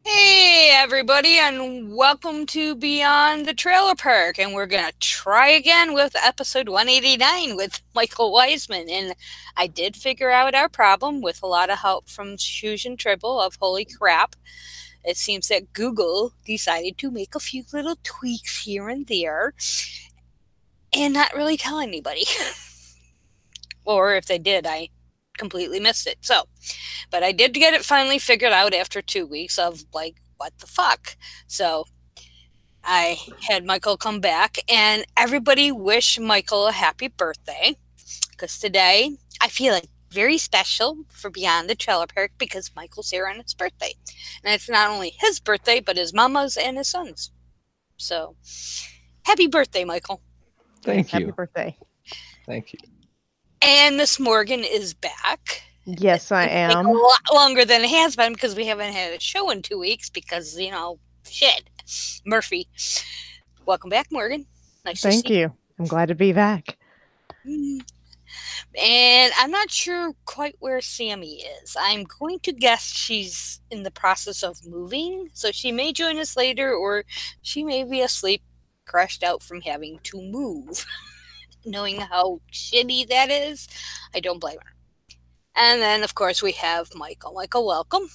Hey everybody, and welcome to Beyond the Trailer Park. And we're gonna try again with episode 189 with Michael Wiseman. And I did figure out our problem with a lot of help from Fusion Tribble of Holy Crap. It seems that Google decided to make a few little tweaks here and there and not really tell anybody. Or if they did, I completely missed it. But I did get it finally figured out after 2 weeks of like, what the fuck? So I had Michael come back, and everybody wish Michael a happy birthday, because today I feel like very special for Beyond the Trailer Park because Michael's here on his birthday. And it's not only his birthday, but his mama's and his son's. So happy birthday, Michael. Thank you. Happy birthday. Thank you. And Miss Morgan is back. Yes, I am. A lot longer than it has been because we haven't had a show in 2 weeks because, shit. Murphy. Welcome back, Morgan. Nice to see you. Thank you. I'm glad to be back. And I'm not sure quite where Sammy is. I'm going to guess she's in the process of moving, so she may join us later, or she may be asleep, crashed out from having to move. Knowing how shitty that is, I don't blame her. And then, of course, we have Michael. Michael, welcome.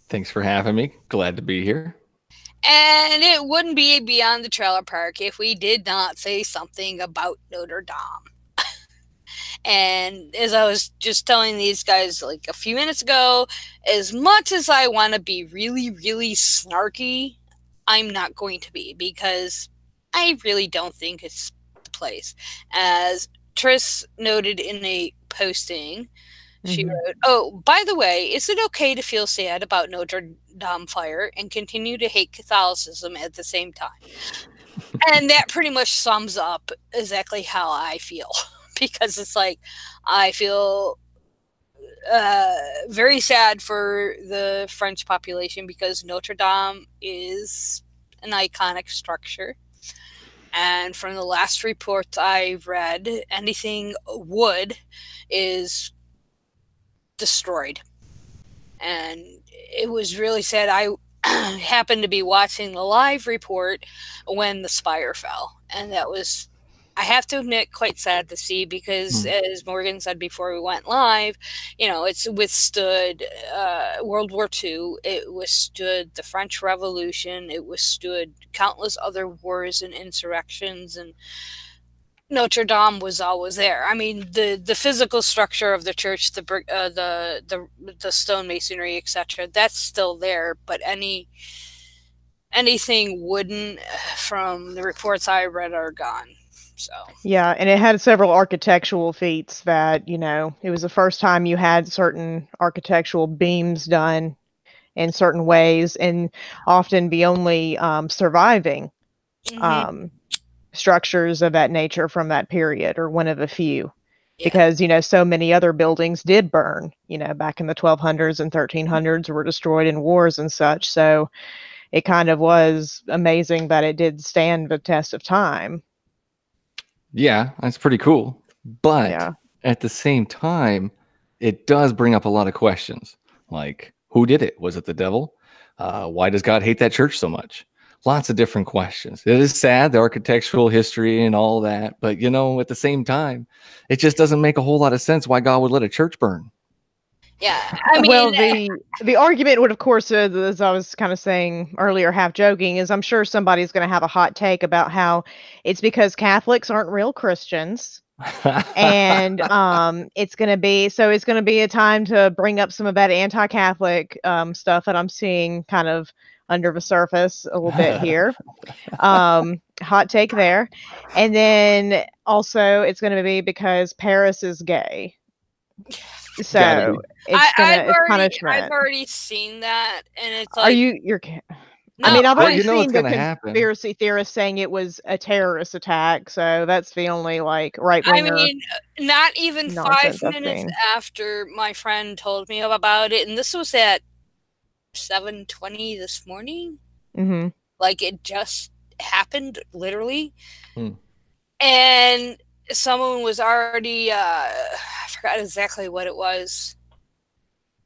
Thanks for having me. Glad to be here. And it wouldn't be Beyond the Trailer Park if we did not say something about Notre Dame. And as I was just telling these guys like a few minutes ago, as much as I want to be really, really snarky, I'm not going to be, because I really don't think it's the place. As Triss noted in a posting, she wrote, "Oh, by the way, is it okay to feel sad about Notre Dame fire and continue to hate Catholicism at the same time?" And that pretty much sums up exactly how I feel. Because it's like, I feel very sad for the French population because Notre Dame is an iconic structure. And from the last report I read, anything wood is destroyed. And it was really sad. I happened to be watching the live report when the spire fell. And that was, I have to admit, quite sad to see because, as Morgan said before we went live, it's withstood World War II. It withstood the French Revolution. It withstood countless other wars and insurrections, and Notre Dame was always there. I mean, the physical structure of the church, the stone masonry, etc., that's still there. But anything wooden from the reports I read are gone. So yeah, and it had several architectural feats that, it was the first time you had certain architectural beams done in certain ways, and often the only surviving structures of that nature from that period, or one of the few. Yeah. Because, so many other buildings did burn, back in the 1200s and 1300s, were destroyed in wars and such. So it kind of was amazing that it did stand the test of time. Yeah, that's pretty cool. But at the same time, it does bring up a lot of questions. Like, who did it? Was it the devil? Why does God hate that church so much? Lots of different questions. It is sad, the architectural history and all that. But, at the same time, it just doesn't make a whole lot of sense why God would let a church burn. Yeah, I mean, well, the argument would, of course, as I was kind of saying earlier, half joking, is I'm sure somebody's going to have a hot take about how it's because Catholics aren't real Christians, and it's going to be a time to bring up some of that anti-Catholic stuff that I'm seeing kind of under the surface a little bit here. Hot take there, and then also it's going to be because Paris is gay. So it's punishment. I've already seen that, and it's like, are you're? No, I mean, I've already seen the conspiracy theorists saying it was a terrorist attack. So that's the only right winger. I mean, not even 5 minutes after my friend told me about it, and this was at 7:20 this morning. Mm-hmm. Like, it just happened, literally. And someone was already, I forgot exactly what it was.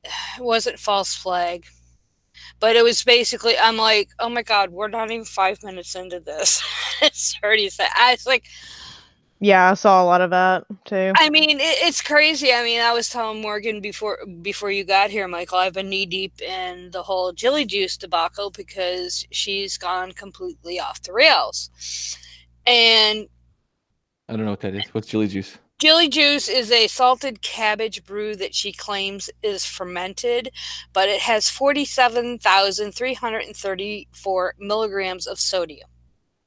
It wasn't false flag. But it was basically, I'm like, oh my God, we're not even 5 minutes into this. It's already said. It's like, yeah, I saw a lot of that too. I mean, it's crazy. I mean, I was telling Morgan before you got here, Michael, I've been knee deep in the whole Jilly Juice debacle because she's gone completely off the rails. And I don't know what that is. What's Jilly Juice? Jilly Juice is a salted cabbage brew that she claims is fermented, but it has 47,334 milligrams of sodium.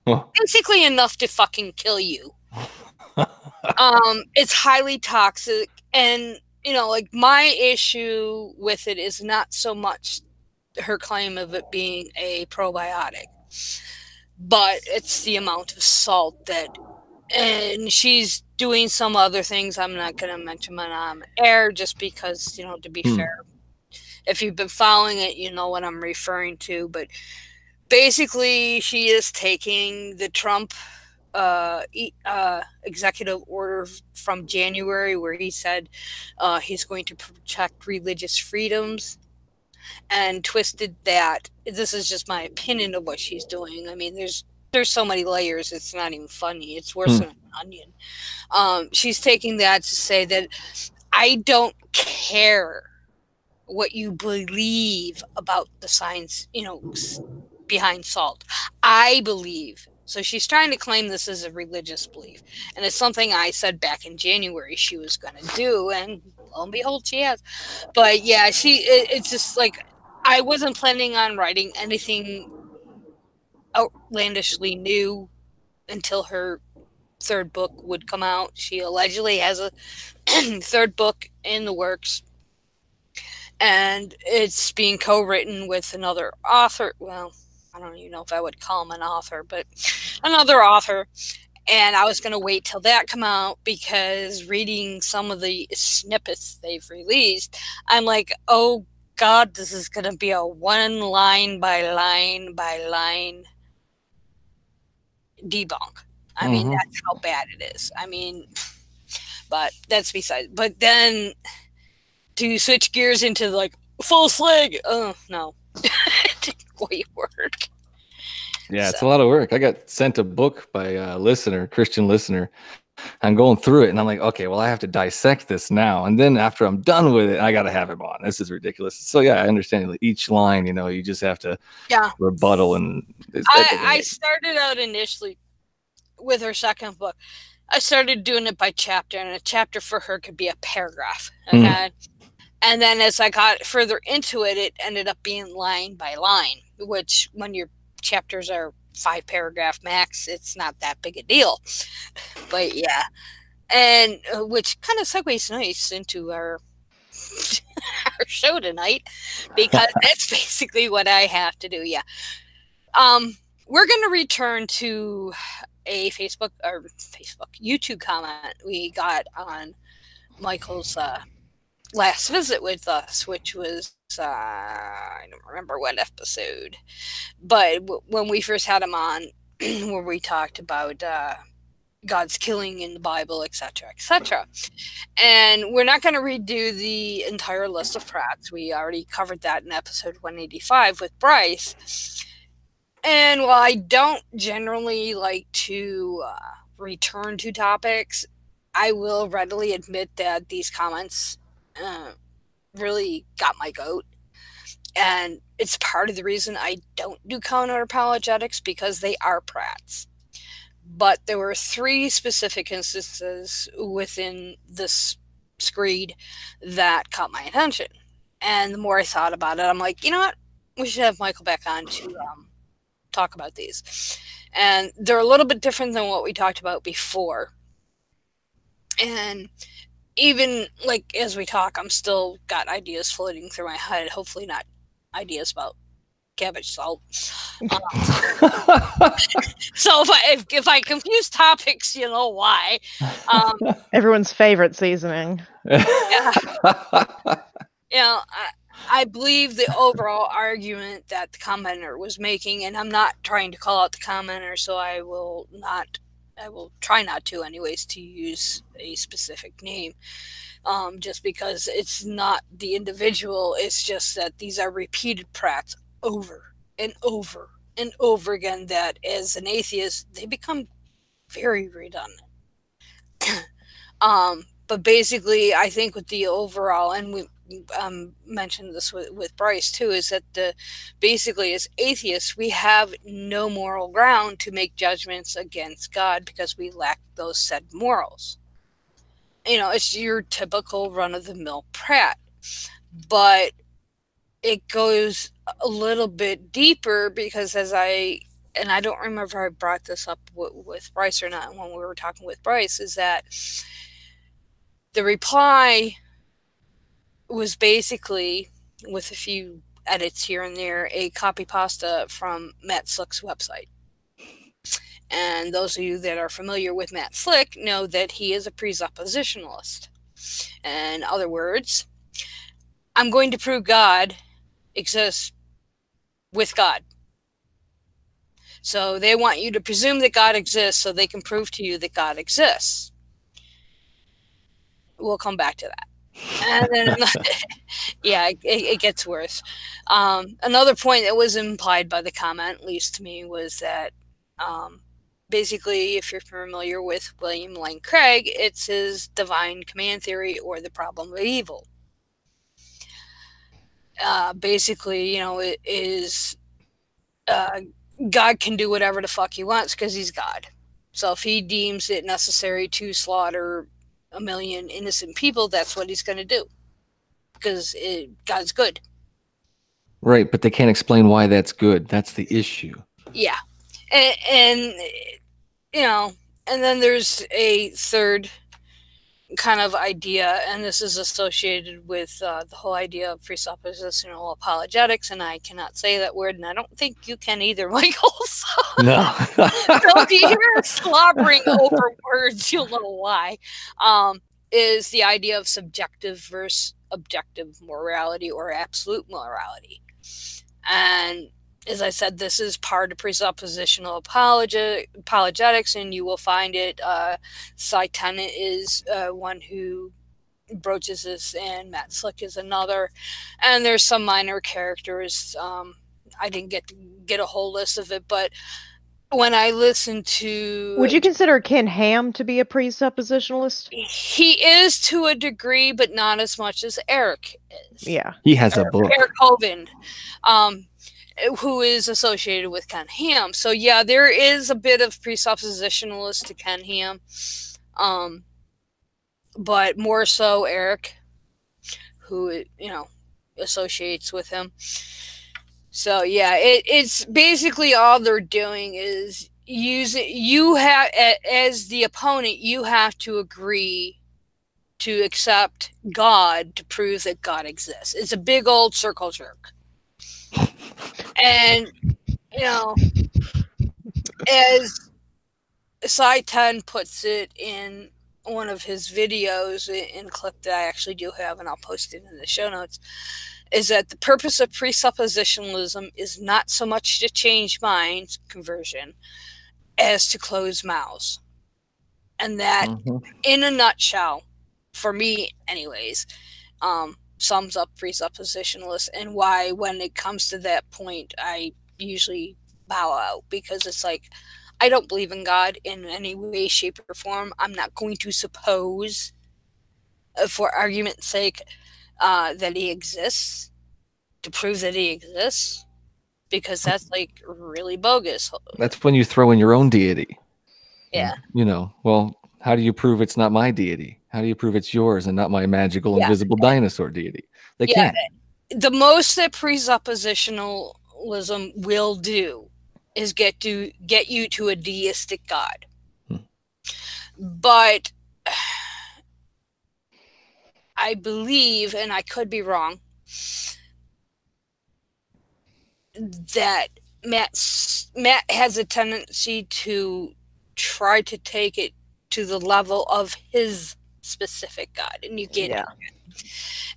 Oh. Basically enough to fucking kill you. It's highly toxic, and you know, like, my issue with it is not so much her claim of it being a probiotic, but it's the amount of salt that, and she's doing some other things I'm not going to mention on air just because, you know, to be fair, if you've been following it, you know what I'm referring to. But basically, she is taking the Trump executive order from January where he said he's going to protect religious freedoms, and twisted that. This is just my opinion of what she's doing. I mean, there's so many layers, it's not even funny. It's worse than an onion. She's taking that to say that I don't care what you believe about the science, you know, behind salt. I believe. So she's trying to claim this as a religious belief. And it's something I said back in January she was going to do. And lo and behold, she has. But yeah, it's just like, I wasn't planning on writing anything outlandishly new until her third book would come out. She allegedly has a third book in the works, and it's being co-written with another author. Well, I don't even know if I would call him an author, but another author. And I was going to wait till that come out, because reading some of the snippets they've released, I'm like, oh God, this is going to be a one line by line debunk. I mean, that's how bad it is. I mean, but that's besides. But then to switch gears into like full slig, oh no, it didn't quite work. Yeah, it's a lot of work. I got sent a book by a listener, Christian listener. I'm going through it, and I'm like, okay, well, I have to dissect this now. And then after I'm done with it, I got to have him on. This is ridiculous. So, yeah, I understand each line, you know, you just have to rebuttal. And I started out initially with her second book. I started doing it by chapter, and a chapter for her could be a paragraph. Okay. And then as I got further into it, it ended up being line by line, which when your chapters are 5 paragraph max, it's not that big a deal. But yeah, and which kind of segues nice into our show tonight, because that's basically what I have to do. Yeah. We're going to return to a YouTube comment we got on Michael's last visit with us, which was I don't remember what episode, but when we first had him on, where we talked about God's killing in the Bible, etc., etc. And we're not going to redo the entire list of prats. We already covered that in episode 185 with Bryce. And while I don't generally like to return to topics, I will readily admit that these comments really got my goat. And it's part of the reason I don't do counter apologetics, because they are prats. But there were 3 specific instances within this screed that caught my attention. And the more I thought about it, I'm like, you know what? We should have Michael back on to talk about these. And they're a little bit different than what we talked about before. And even like as we talk, I'm still got ideas floating through my head. Hopefully not ideas about cabbage salt. So if I confuse topics, you know why. Everyone's favorite seasoning. Yeah. You know, I believe the overall argument that the commenter was making, and I'm not trying to call out the commenter, so I will try not to anyways, to use a specific name, just because it's not the individual, it's just that these are repeated prats over and over and over again that as an atheist, they become very redundant. But basically, I think with the overall, and we mentioned this with Bryce too, is that basically as atheists, we have no moral ground to make judgments against God because we lack those said morals. You know, it's your typical run-of-the-mill Pratt. But it goes a little bit deeper because and I don't remember if I brought this up with Bryce or not when we were talking with Bryce, is that the reply was basically, with a few edits here and there, a copy pasta from Matt Slick's website. And those of you that are familiar with Matt Slick know that he is a presuppositionalist. In other words, I'm going to prove God exists with God. So they want you to presume that God exists so they can prove to you that God exists. We'll come back to that. And then, yeah, it gets worse. Another point that was implied by the comment, at least to me, was that basically, if you're familiar with William Lane Craig, it's his divine command theory or the problem of evil. Basically, you know, it is God can do whatever the fuck he wants because he's God. So if he deems it necessary to slaughter 1 million innocent people, that's what he's going to do because God's good. Right, but they can't explain why that's good. That's the issue. Yeah. And you know, and then there's a third kind of idea, and this is associated with the whole idea of presuppositional apologetics, and I cannot say that word, and I don't think you can either, Michael. So, no. So if you hear slobbering over words, you'll know why. Is the idea of subjective versus objective morality or absolute morality. And as I said, this is part of presuppositional apologetics, and you will find it. Cy Tennant is one who broaches this, and Matt Slick is another. And there's some minor characters. I didn't get a whole list of it, but when I listen to... Would you consider Ken Ham to be a presuppositionalist? He is to a degree, but not as much as Eric is. Yeah. He has a book. Eric Hovind. Who is associated with Ken Ham. So yeah, there is a bit of presuppositionalist to Ken Ham, but more so Eric, who, you know, associates with him. So yeah, it's basically all they're doing is as the opponent, you have to agree to accept God to prove that God exists. It's a big old circle jerk. And, you know, as Cy 10 puts it in one of his videos, in a clip that I actually do have, and I'll post it in the show notes, is that the purpose of presuppositionalism is not so much to change minds, conversion, as to close mouths. And that, in a nutshell, for me anyways, sums up presuppositionalists, and why when it comes to that point I usually bow out, because it's like, I don't believe in God in any way, shape, or form. I'm not going to suppose, for argument's sake, that he exists to prove that he exists, because that's like really bogus. That's when you throw in your own deity. Yeah. You know, well, how do you prove it's not my deity? How do you prove it's yours and not my magical invisible dinosaur deity? They can't. The most that presuppositionalism will do is get you to a deistic God. But I believe, and I could be wrong, that Matt has a tendency to try to take it to the level of his specific God, and you get it.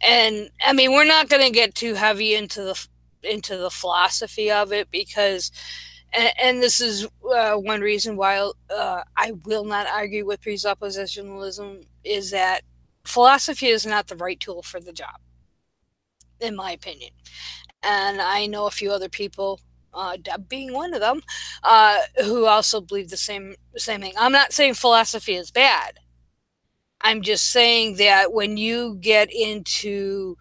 And I mean, we're not going to get too heavy into the philosophy of it, because, and this is one reason why I will not argue with presuppositionalism, is that philosophy is not the right tool for the job, in my opinion. and I know a few other people, Deb being one of them, who also believe the same thing. I'm not saying philosophy is bad. I'm just saying that when you get into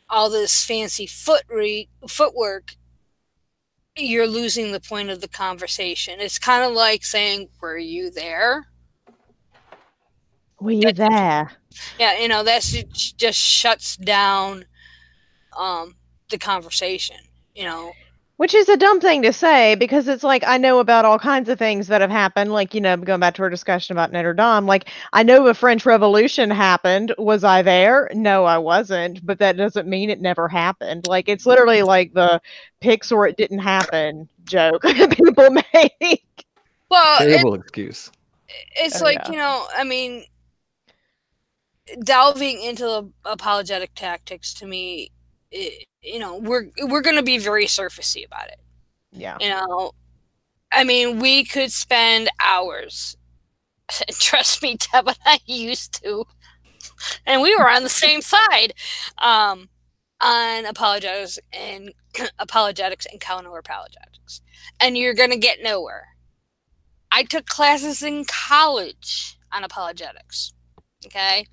all this fancy footwork, you're losing the point of the conversation. It's kind of like saying, "Were you there? Were you there?" Yeah, that just shuts down the conversation. Which is a dumb thing to say, because it's like, I know about all kinds of things that have happened, like, going back to our discussion about Notre Dame, like, I know the French Revolution happened. Was I there? No, I wasn't, but that doesn't mean it never happened. Like, it's literally like the pics or it didn't happen joke people make. Well, terrible excuse. It's I mean, delving into the apologetic tactics, to me, we're going to be very surfacey about it. Yeah. I mean, we could spend hours. Trust me, Deb and I used to, and we were on the same side on apologetics and counter apologetics, and you're going to get nowhere. I took classes in college on apologetics. Okay.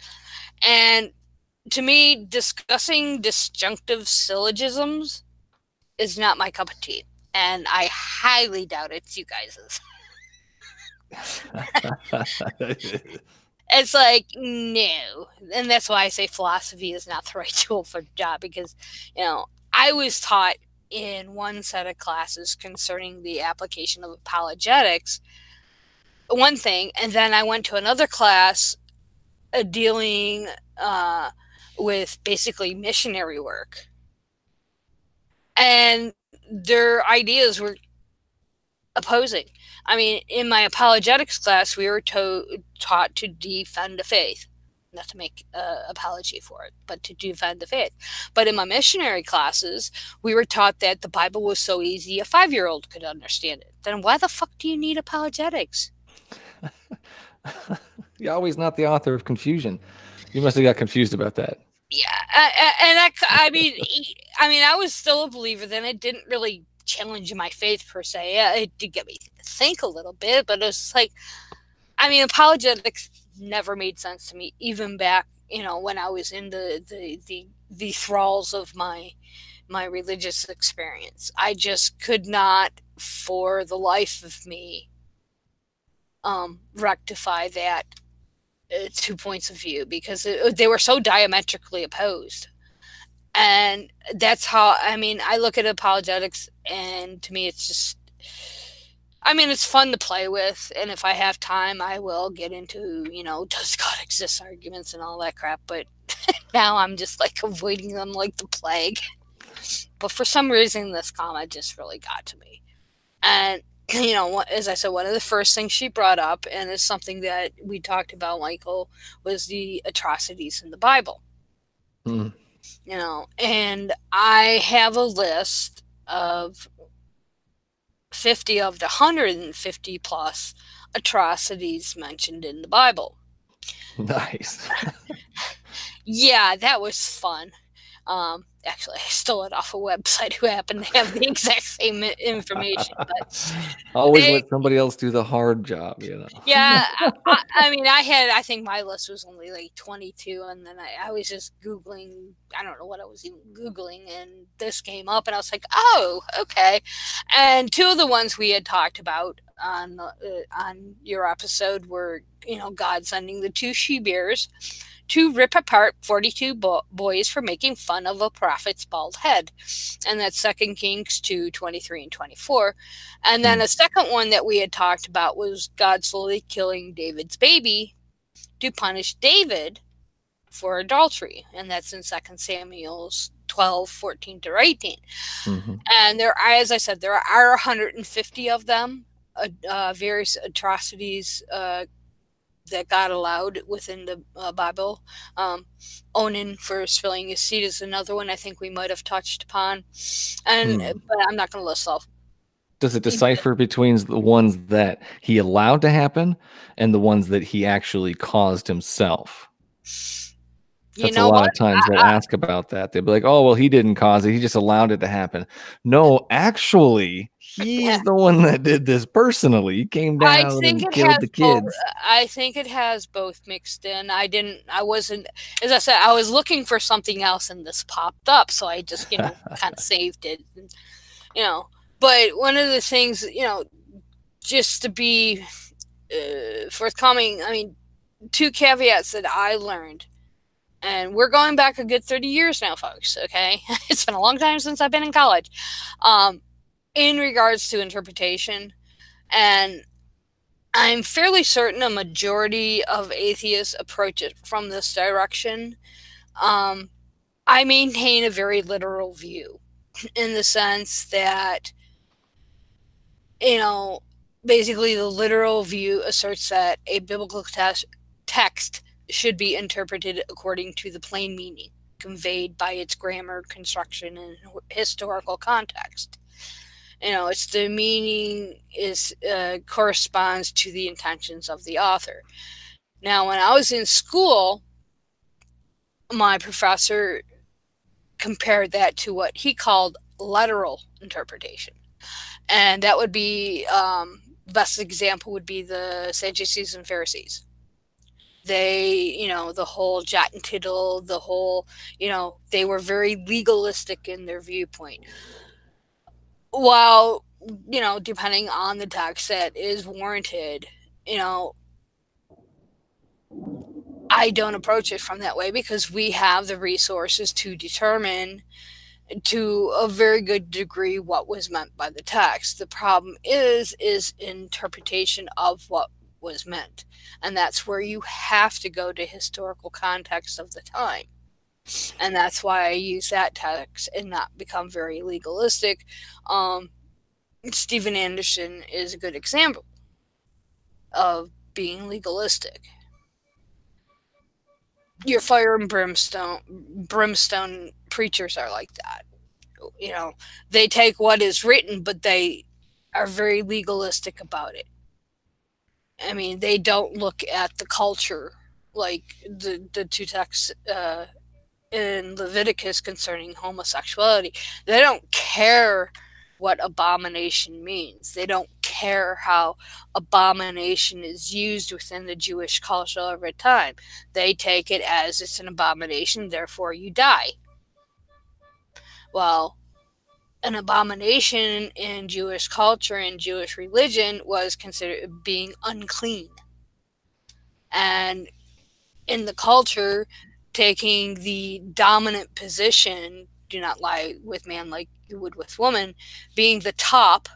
And to me, discussing disjunctive syllogisms is not my cup of tea. And I highly doubt it's you guys's. It's like, no. And that's why I say philosophy is not the right tool for the job, because, I was taught in one set of classes concerning the application of apologetics, one thing, and then I went to another class dealing with basically missionary work, and their ideas were opposing. I mean, in my apologetics class, we were taught to defend the faith, not to make apology for it, but to defend the faith. But in my missionary classes, we were taught that the Bible was so easy a 5-year-old could understand it. Then why the fuck do you need apologetics? You're always not the author of confusion. You must have got confused about that. Yeah, I mean, I was still a believer then. It didn't really challenge my faith per se. Yeah, it did get me to think a little bit, but it was like, apologetics never made sense to me, even back, when I was in the thralls of my religious experience. I just could not, for the life of me, rectify that 2 points of view, because they were so diametrically opposed. And that's how, I look at apologetics, and to me it's just, it's fun to play with, and if I have time I will get into, does God exist arguments and all that crap, but now I'm just like avoiding them like the plague. But for some reason this comment just really got to me. And as I said, one of the first things she brought up, and it's something that we talked about, Michael, was the atrocities in the Bible. Mm. And I have a list of 50 of the 150 plus atrocities mentioned in the Bible. Nice. Yeah, that was fun. Actually, I stole it off a website who happened to have the exact same information. But always let somebody else do the hard job, Yeah, I think my list was only like 22, and then I was just Googling. I don't know what I was even Googling, and this came up, and I was like, oh, okay. And two of the ones we had talked about on your episode were, God sending the 2 she-bears to rip apart 42 boys for making fun of a prophet's bald head. And that's 2 Kings 2:23 and 24. And then a second one that we had talked about was God slowly killing David's baby to punish David for adultery. And that's in 2 Samuel 12:14-18. Mm-hmm. And there are, as I said, there are 150 of them, various atrocities that God allowed within the Bible. Onan for spilling his seed is another one I think we might have touched upon. And but I'm not going to list all. Does it decipher between the ones that he allowed to happen and the ones that he actually caused himself? That's a lot of times they'll ask about that. They'll be like, oh, well, he didn't cause it. He just allowed it to happen. No, actually, he's the one that did this personally. He came down and killed the kids. I think it has both mixed in. I wasn't, as I said, I was looking for something else and this popped up. So I just, kind of saved it, but one of the things, just to be forthcoming, I mean, 2 caveats that I learned. And we're going back a good 30 years now, folks, okay? It's been a long time since I've been in college. In regards to interpretation, and I'm fairly certain a majority of atheists approach it from this direction. I maintain a very literal view in the sense that, basically the literal view asserts that a biblical text should be interpreted according to the plain meaning conveyed by its grammar, construction, and historical context. It's the meaning corresponds to the intentions of the author. Now, when I was in school, my professor compared that to what he called literal interpretation. And that would be, the best example would be the Sadducees and Pharisees. They, the whole jot and tittle, the whole, they were very legalistic in their viewpoint. While, depending on the text that is warranted, I don't approach it from that way because we have the resources to determine to a very good degree what was meant by the text. The problem is interpretation of what was meant, and that's where you have to go to historical context of the time, and that's why I use that text and not become very legalistic. Stephen Anderson is a good example of being legalistic. Your fire and brimstone preachers are like that. They take what is written, but they are very legalistic about it. I mean, they don't look at the culture like the 2 texts in Leviticus concerning homosexuality. They don't care what abomination means. They don't care how abomination is used within the Jewish culture over time. They take it as it's an abomination, therefore you die. Well, an abomination in Jewish culture and Jewish religion was considered being unclean. And in the culture, taking the dominant position, do not lie with man like you would with woman, being the top,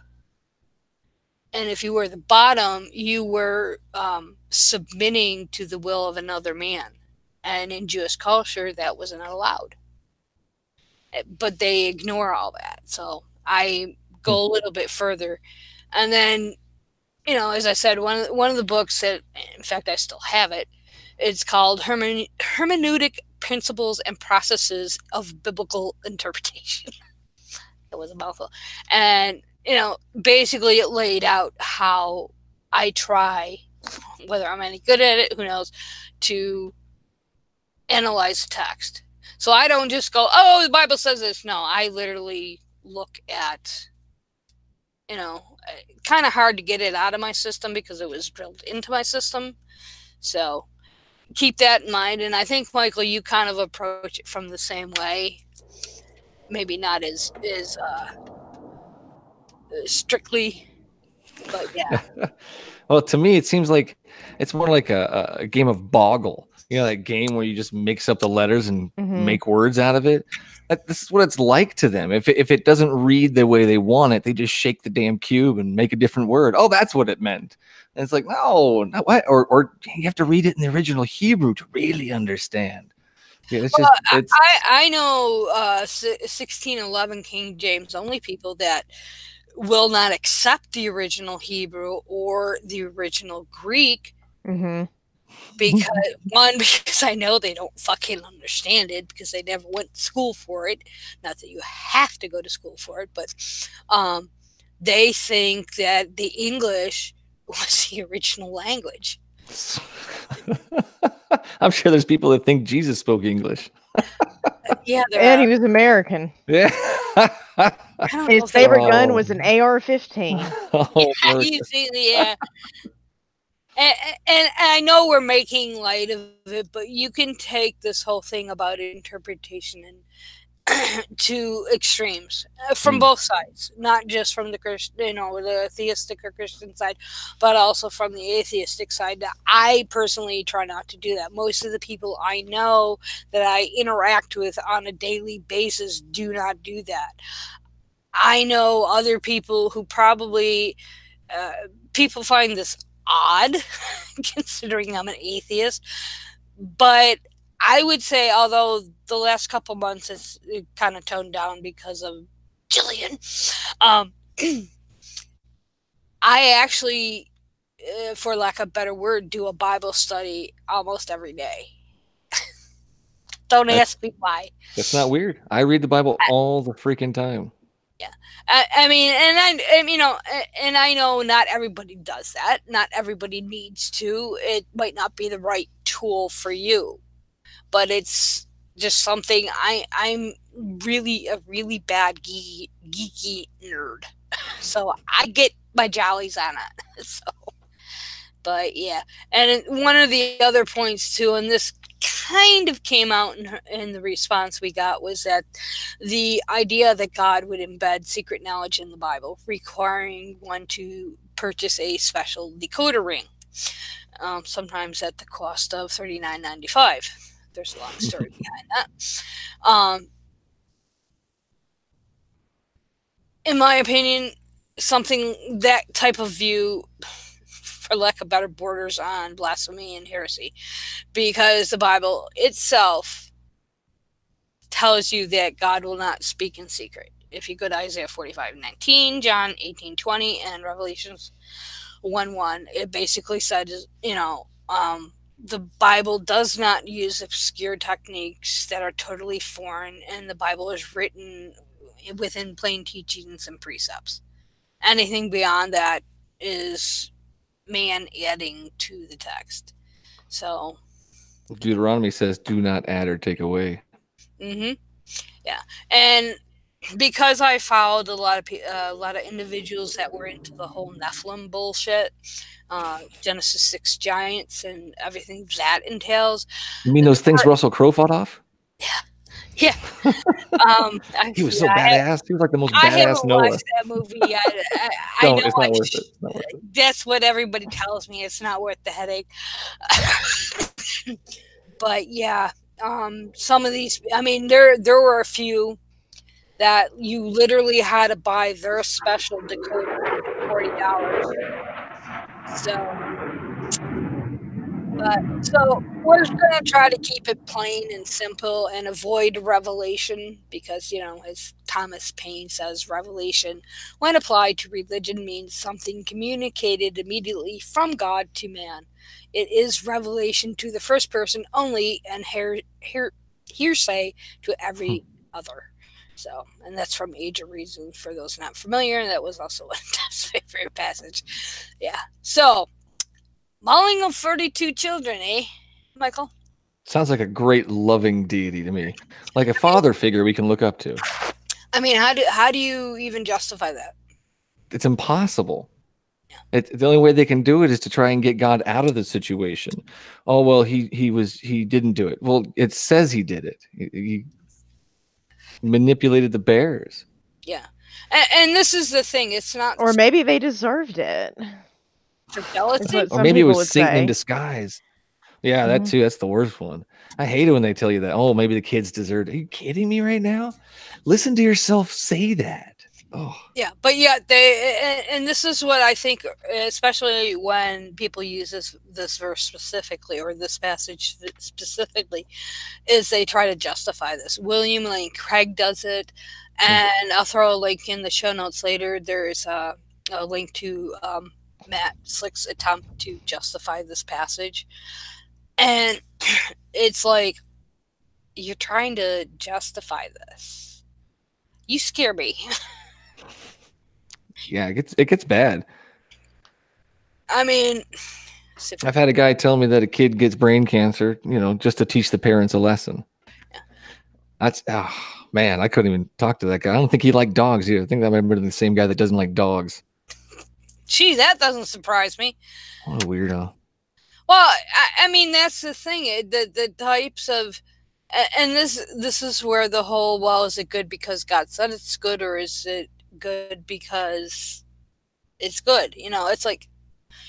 and if you were the bottom, you were submitting to the will of another man. And in Jewish culture, that wasn't allowed. But they ignore all that. So I go a little bit further. And then, as I said, one of the books that, in fact, I still have it, it's called Hermeneutic Principles and Processes of Biblical Interpretation. That was a mouthful. And, basically it laid out how I try, whether I'm any good at it, who knows, to analyze the text. So I don't just go, oh, the Bible says this. No, I literally look at, kind of hard to get it out of my system because it was drilled into my system. So keep that in mind. And I think, Michael, you kind of approach it from the same way. Maybe not as strictly, but yeah. Well, to me, it seems like it's more like a game of Boggle. That game where you just mix up the letters and make words out of it. This is what it's like to them. If it doesn't read the way they want it, they just shake the damn cube and make a different word. Oh, that's what it meant. And it's like, no, not what? Or you have to read it in the original Hebrew to really understand. Yeah, I know 1611 King James only people that will not accept the original Hebrew or the original Greek. Because I know they don't fucking understand it because they never went to school for it. Not that you have to go to school for it, but they think that the English was the original language. I'm sure there's people that think Jesus spoke English. Yeah, and he was American. Yeah. His favorite gun was an AR-15. You see, yeah. And I know we're making light of it, but you can take this whole thing about interpretation and to extremes from both sides, not just from the Christian, the theistic or Christian side, but also from the atheistic side. I personally try not to do that. Most of the people I know that I interact with on a daily basis do not do that. I know other people who probably people find this odd, considering I'm an atheist, but I would say, although the last couple months it's kind of toned down because of Jillian, I actually, for lack of a better word, do a Bible study almost every day. Don't ask me why. That's not weird. I read the Bible all the freaking time. Yeah, I mean, and I know not everybody does that. Not everybody needs to. It might not be the right tool for you, but it's just something I'm really a really bad geeky nerd, so I get my jollies on it. So, but yeah, and one of the other points too, and this kind of came out in the response we got, was that the idea that God would embed secret knowledge in the Bible, requiring one to purchase a special decoder ring, sometimes at the cost of $39.95. There's a long story behind that. In my opinion, something that type of view, for lack of better, borders on blasphemy and heresy, because the Bible itself tells you that God will not speak in secret. If you go to Isaiah 45:19, John 18:20, and Revelations 1:1, it basically says, the Bible does not use obscure techniques that are totally foreign, and the Bible is written within plain teachings and precepts. Anything beyond that is man adding to the text. So Deuteronomy says, "Do not add or take away." Yeah, and because I followed a lot of individuals that were into the whole Nephilim bullshit, Genesis 6 giants and everything that entails. You mean those things Russell Crowe fought off? Yeah. He was so badass. He was like the most badass Noah. I haven't watched that movie yet. It's not worth it. Not worth it. That's what everybody tells me. It's not worth the headache. But yeah, some of these, I mean, there were a few that you literally had to buy their special decoder for $40. So we're going to try to keep it plain and simple and avoid revelation, because, as Thomas Paine says, revelation, when applied to religion, means something communicated immediately from God to man. It is revelation to the first person only, and hearsay to every other. So, and that's from Age of Reason, for those not familiar. And that was also one of Tom's favorite passage. Yeah. So, mauling of 32 children, eh, Michael? Sounds like a great loving deity to me. Like a father figure we can look up to. I mean, how do you even justify that? It's impossible. Yeah. The only way they can do it is to try and get God out of the situation. Oh, well, he didn't do it. Well, it says he did it. He manipulated the bears. Yeah. And this is the thing. It's not... Or maybe they deserved it. For jealousy? Or maybe it was Satan in disguise. Yeah, that too. That's the worst one. I hate it when they tell you that. Oh, maybe the kids deserved it. Are you kidding me right now? Listen to yourself say that. Oh. Yeah, but yeah, and this is what I think, especially when people use this verse specifically, or this passage specifically, is they try to justify this. William Lane Craig does it, and I'll throw a link in the show notes later. There's a link to Matt Slick's attempt to justify this passage, and it's like, you're trying to justify this. You scare me. Yeah, it gets bad. I mean, I've had a guy tell me that a kid gets brain cancer, just to teach the parents a lesson. Yeah. That's, man, I couldn't even talk to that guy. I don't think he liked dogs either. I think that might have been the same guy that doesn't like dogs. Gee, that doesn't surprise me. What a weirdo. Well, I mean, that's the thing. The types of, and this is where the whole, well, is it good because God said it's good, or is it good because it's good? It's like,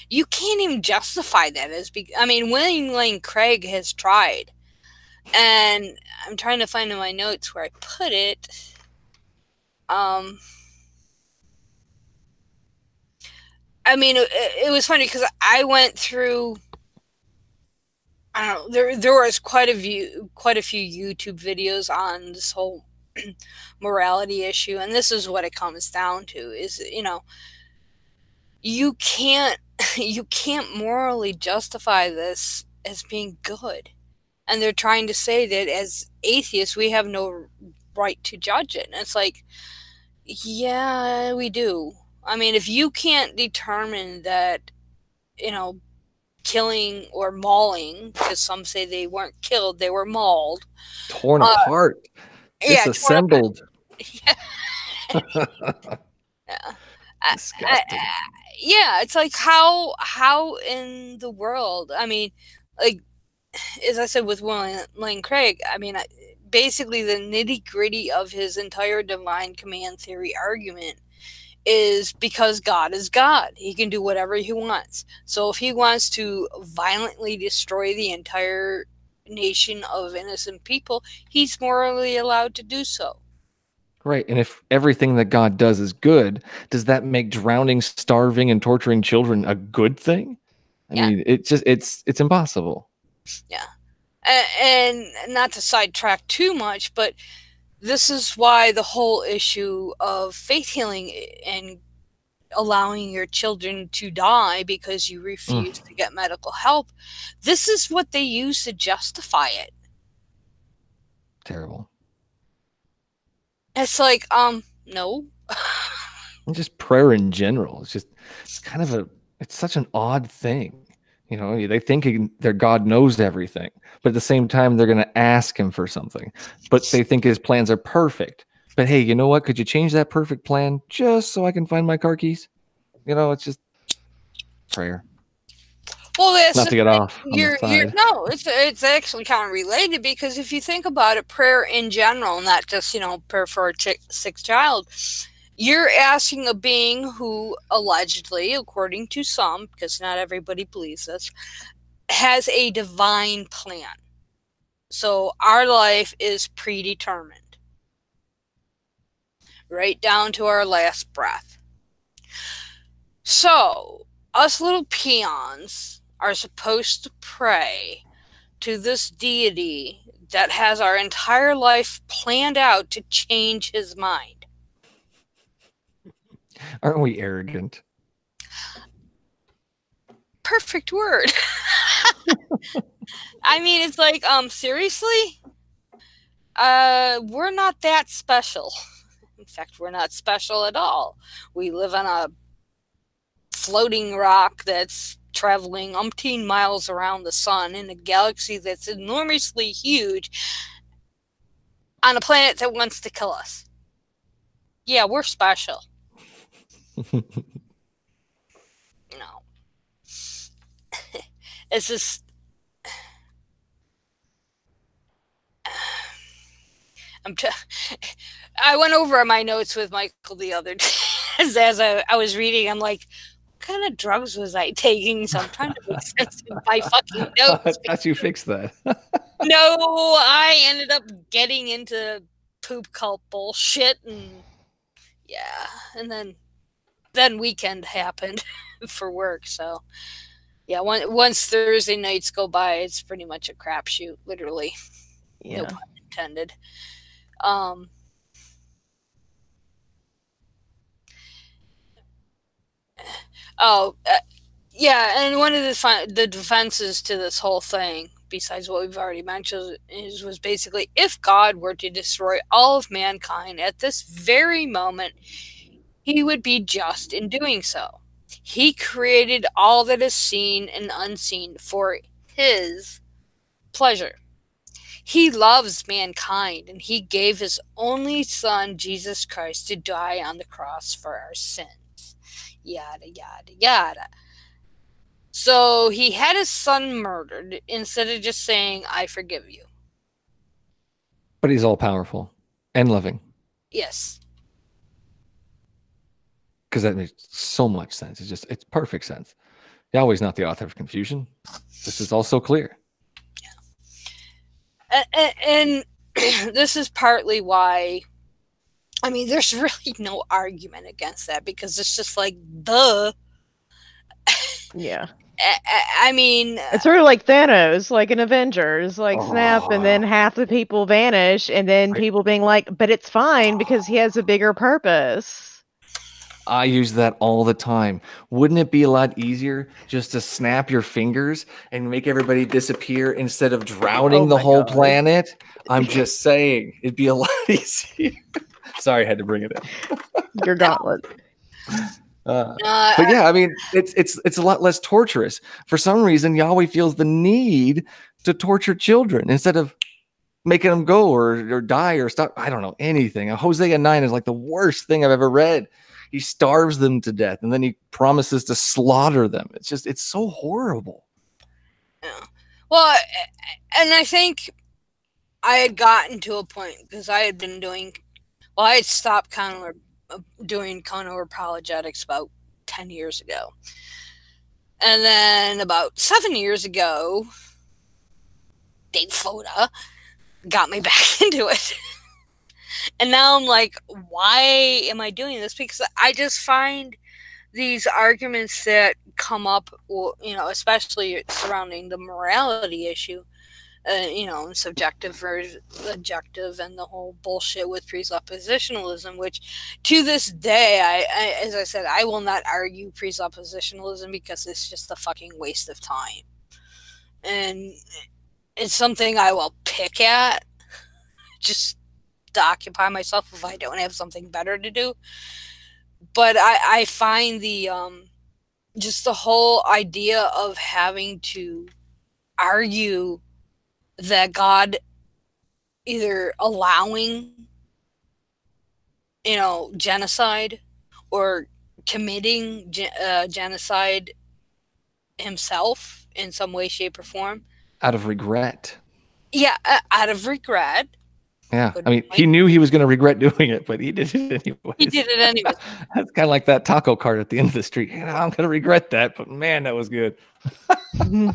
you can't even justify that as, I mean, William Lane Craig has tried, and I'm trying to find in my notes where I put it. I mean, it was funny because I went through, I don't know, there was quite a few YouTube videos on this whole morality issue, and this is what it comes down to: is you can't morally justify this as being good, and they're trying to say that as atheists we have no right to judge it, and it's like, yeah, we do. I mean, if you can't determine that, killing or mauling, because some say they weren't killed, they were mauled. Torn apart. Disassembled. Yeah. Yeah. Disgusting. Yeah, it's like, how in the world? I mean, like, as I said with William Lane Craig, I mean, basically the nitty-gritty of his entire divine command theory argument is because God is God. He can do whatever he wants. So if he wants to violently destroy the entire nation of innocent people, he's morally allowed to do so. Right. And if everything that God does is good, does that make drowning, starving, and torturing children a good thing? I mean, it's impossible. Yeah. And not to sidetrack too much, but this is why the whole issue of faith healing and allowing your children to die because you refuse to get medical help, this is what they use to justify it. Terrible. It's like, no. And just prayer in general. It's kind of it's such an odd thing. They think their God knows everything, but at the same time, they're going to ask him for something. But they think his plans are perfect. But hey, you know what? Could you change that perfect plan just so I can find my car keys? It's just prayer. Well, that's not to get off on the side. No, it's actually kind of related, because if you think about it, prayer in general, not just, prayer for a sick child, you're asking a being who allegedly, according to some, because not everybody believes this, has a divine plan. So our life is predetermined, right down to our last breath. So us little peons are supposed to pray to this deity that has our entire life planned out to change his mind. Aren't we arrogant? Perfect word. I mean, it's like, seriously? We're not that special. In fact, we're not special at all. We live on a floating rock that's traveling umpteen miles around the sun in a galaxy that's enormously huge on a planet that wants to kill us. Yeah, we're special. No. It's just... I went over my notes with Michael the other day as I was reading. I'm like, what kind of drugs was I taking? So I'm trying to make sense of my fucking notes. I thought you fixed that. No, I ended up getting into poop cult bullshit, and yeah, and then weekend happened for work. So yeah, once Thursday nights go by, it's pretty much a crapshoot, literally. Yeah. No pun intended. Yeah, and one of the defenses to this whole thing, besides what we've already mentioned, was basically, if God were to destroy all of mankind at this very moment, he would be just in doing so. He created all that is seen and unseen for his pleasure. He loves mankind, and he gave his only son, Jesus Christ, to die on the cross for our sins. Yada, yada, yada. So he had his son murdered instead of just saying, I forgive you. But he's all powerful and loving. Yes. Because that makes so much sense. It's perfect sense. Yahweh's not the author of confusion. This is all so clear. Yeah. And this is partly why, I mean, there's really no argument against that, because it's just like, duh. Yeah. I mean, it's sort of like Thanos, like in Avengers, like snap, and then half the people vanish, and then people being like, but it's fine because he has a bigger purpose. I use that all the time. Wouldn't it be a lot easier just to snap your fingers and make everybody disappear instead of drowning the whole planet? I'm just saying, it'd be a lot easier. Sorry, I had to bring it in. Your gauntlet. But yeah, I mean, it's a lot less torturous. For some reason, Yahweh feels the need to torture children instead of making them go or die or stop. I don't know anything. Hosea 9 is like the worst thing I've ever read. He starves them to death, and then he promises to slaughter them. It's so horrible. Yeah. Well, and I think I had gotten to a point, because I had been I had stopped doing counter apologetics about 10 years ago. And then about 7 years ago, Dave Foda got me back into it. And now I'm like, why am I doing this? Because I just find these arguments that come up, especially surrounding the morality issue, subjective versus objective, and the whole bullshit with presuppositionalism, which to this day, I as I said, I will not argue presuppositionalism because it's just a fucking waste of time. And it's something I will pick at just to occupy myself if I don't have something better to do. But I find just the whole idea of having to argue that God either allowing, genocide or committing genocide himself in some way, shape, or form. Out of regret. Yeah, out of regret. Yeah, I mean, he knew he was going to regret doing it, but he did it anyways. He did it anyways. That's kind of like that taco cart at the end of the street. I'm going to regret that, but man, that was good. Yeah.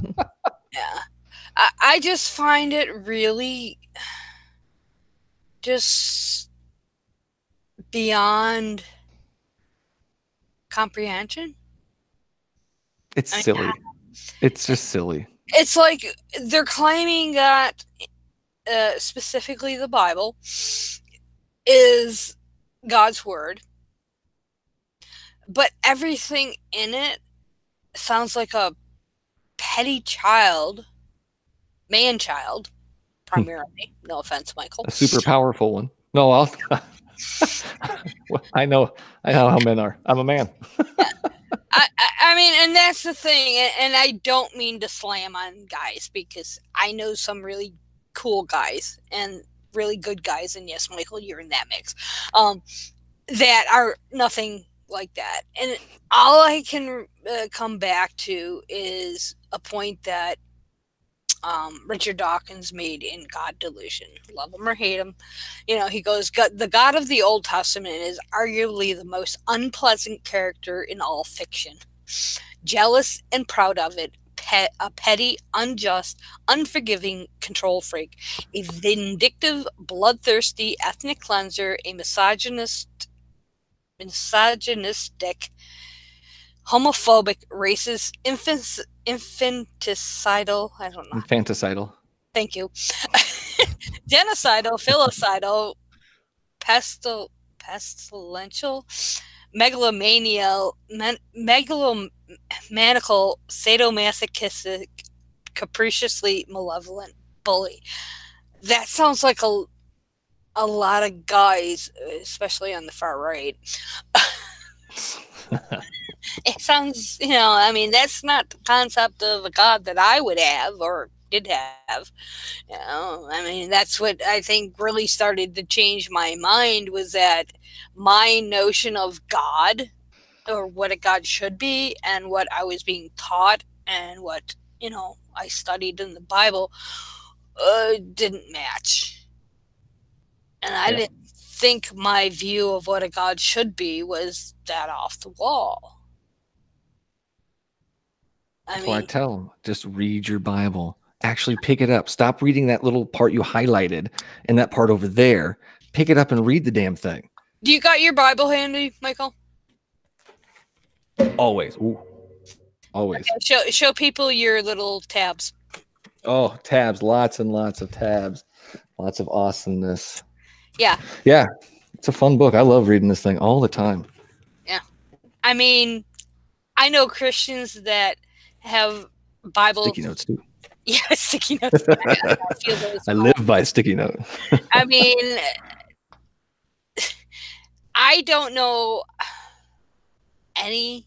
I just find it really just beyond comprehension. It's silly. It's just silly. It's like they're claiming that specifically the Bible is God's word, but everything in it sounds like a petty man-child, primarily. No offense, Michael. A super powerful one. No, I know how men are. I'm a man. I mean, and that's the thing, and I don't mean to slam on guys, because I know some really cool guys and really good guys, and yes, Michael, you're in that mix, that are nothing like that. And all I can come back to is a point that Richard Dawkins made in God Delusion. Love him or hate him. He goes, the God of the Old Testament is arguably the most unpleasant character in all fiction. Jealous and proud of it, a petty, unjust, unforgiving control freak, a vindictive, bloodthirsty ethnic cleanser, a misogynistic, homophobic, racist, infanticidal, I don't know. Infanticidal. Thank you. Genocidal, filicidal, pestilential, megalomaniacal, sadomasochistic, capriciously malevolent bully. That sounds like a lot of guys, especially on the far right. It sounds, I mean, that's not the concept of a God that I would have or did have. I mean, that's what I think really started to change my mind was that my notion of God or what a God should be and what I was being taught and what, I studied in the Bible didn't match. And I Yeah. didn't think my view of what a God should be was that off the wall. That's why I tell them, just read your Bible. Actually pick it up. Stop reading that little part you highlighted and that part over there. Pick it up and read the damn thing. Do you got your Bible handy, Michael? Always. Ooh. Always. Okay, show people your little tabs. Oh, tabs. Lots and lots of tabs. Lots of awesomeness. Yeah. Yeah. It's a fun book. I love reading this thing all the time. Yeah. I mean, I know Christians that have Bible sticky notes too. Yeah, sticky notes. I feel those. I live by sticky note. I mean, I don't know any,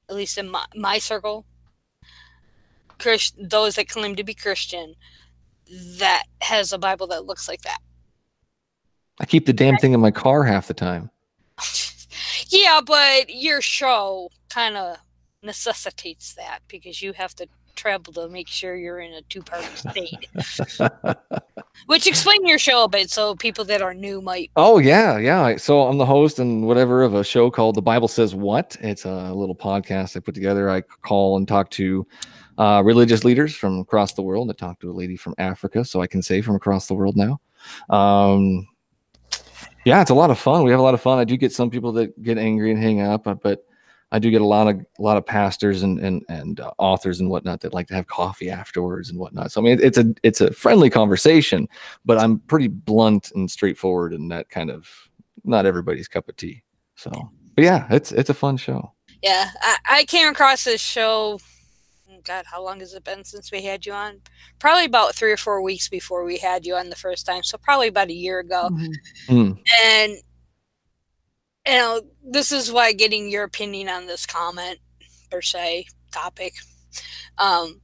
at least in my circle, those that claim to be Christian, that has a Bible that looks like that. I keep the damn thing in my car half the time. Yeah, but your show kind of necessitates that because you have to travel to make sure you're in a two-party state. Which explain your show a bit so people that are new might. Oh yeah. So I'm the host and whatever of a show called The Bible Says What. It's a little podcast I put together. I call and talk to religious leaders from across the world. I talked to a lady from Africa, so I can say from across the world now. Yeah, it's a lot of fun. We have a lot of fun. I do get some people that get angry and hang up, but I do get a lot of pastors and authors and whatnot that like to have coffee afterwards and whatnot. So I mean, it's a friendly conversation, but I'm pretty blunt and straightforward, and that kind of not everybody's cup of tea. So, but yeah, it's a fun show. Yeah, I came across this show. God, how long has it been since we had you on? Probably about 3 or 4 weeks before we had you on the first time. So probably about a year ago. Mm-hmm. And, this is why getting your opinion on this comment, per se, topic, I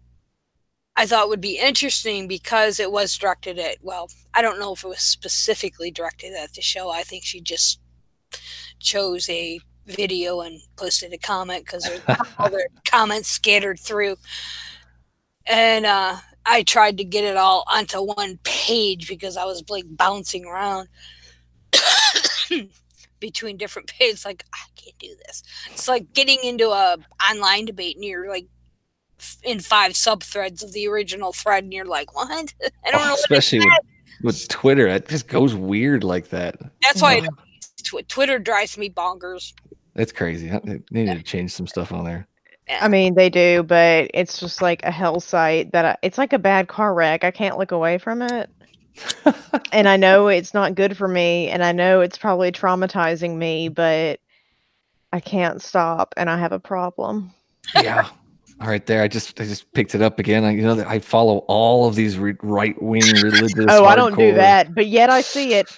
thought would be interesting because it was directed at, well, I don't know if it was specifically directed at the show. I think she just chose a video and posted a comment because there's other comments scattered through, and I tried to get it all onto one page because I was like bouncing around between different pages. Like, I can't do this. It's like getting into a online debate and you're like in 5 sub-threads of the original thread and you're like, what? I don't know. Especially with Twitter, it just goes weird like that. That's why Twitter drives me bonkers. It's crazy. They need to change some stuff on there. I mean, they do, but it's just like a hell site that it's like a bad car wreck. I can't look away from it. And I know it's not good for me, and I know it's probably traumatizing me, but I can't stop, and I have a problem. Yeah. All right, there. I just picked it up again. I follow all of these right-wing religious. Oh, I don't do that, but yet I see it.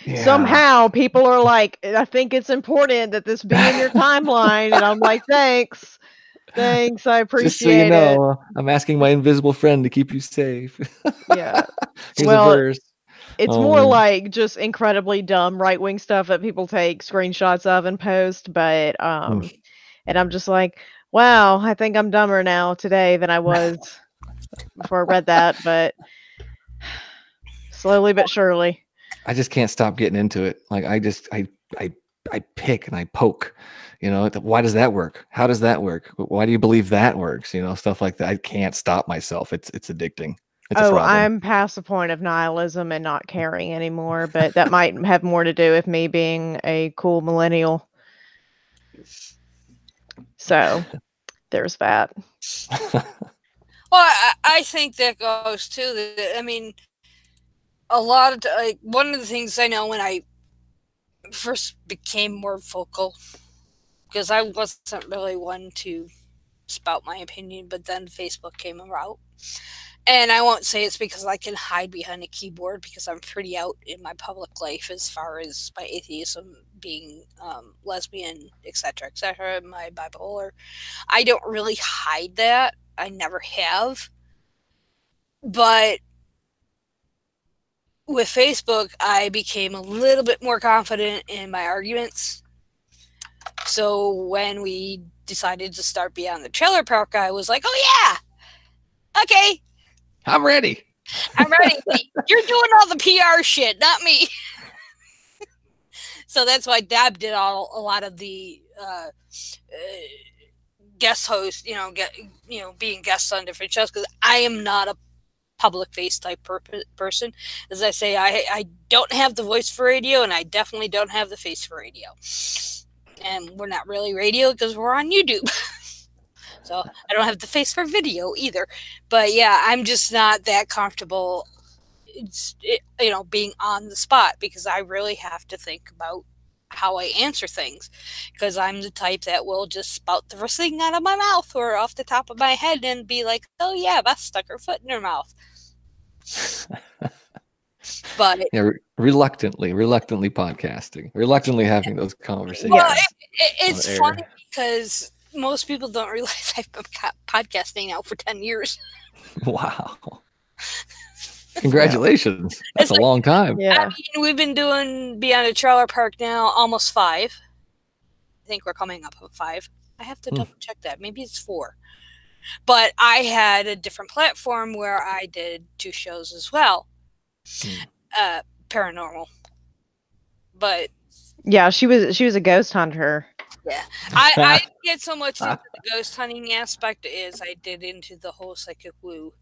Yeah. Somehow people are like, I think it's important that this be in your timeline, and I'm like, thanks, I appreciate it. Just so you know, I'm asking my invisible friend to keep you safe. Yeah. Well, it's more like just incredibly dumb right-wing stuff that people take screenshots of and post, but and I'm just like, wow, I think I'm dumber now today than I was before I read that, but slowly but surely. I just can't stop getting into it. Like I pick and I poke, why does that work? How does that work? Why do you believe that works? Stuff like that. I can't stop myself. It's addicting. It's a problem. I'm past the point of nihilism and not caring anymore, but that might have more to do with me being a cool millennial. So there's that. Well, I think that goes too. I mean, a lot of one of the things I know when I first became more vocal, because I wasn't really one to spout my opinion, but then Facebook came about, And I won't say it's because I can hide behind a keyboard, because I'm pretty out in my public life as far as my atheism, being lesbian, etc., my bipolar. I don't really hide that. I never have. But with Facebook, I became a little bit more confident in my arguments. So when we decided to start Beyond the Trailer Park, I was like, oh yeah, okay, I'm ready. I'm ready. You're doing all the PR shit, not me. So that's why Dab did a lot of the guest host, being guests on different shows, because I am not a public face type person. As I say, I don't have the voice for radio, and I definitely don't have the face for radio. And we're not really radio because we're on YouTube. So I don't have the face for video either. But yeah, I'm just not that comfortable, being on the spot, because I really have to think about how I answer things, because I'm the type that will just spout the first thing out of my mouth or off the top of my head and be like, oh yeah, Beth stuck her foot in her mouth. But yeah, reluctantly podcasting, reluctantly having those conversations. Well, it's funny because most people don't realize I've been podcasting now for 10 years. Wow. Congratulations. That's a long time. Yeah. I mean, we've been doing Beyond the Trailer Park now almost 5. I think we're coming up on 5. I have to double check that. Maybe it's 4. But I had a different platform where I did 2 shows as well. Paranormal. But yeah, she was a ghost hunter. Yeah, I didn't get so much into the ghost hunting aspect as I did into the whole psychic woo.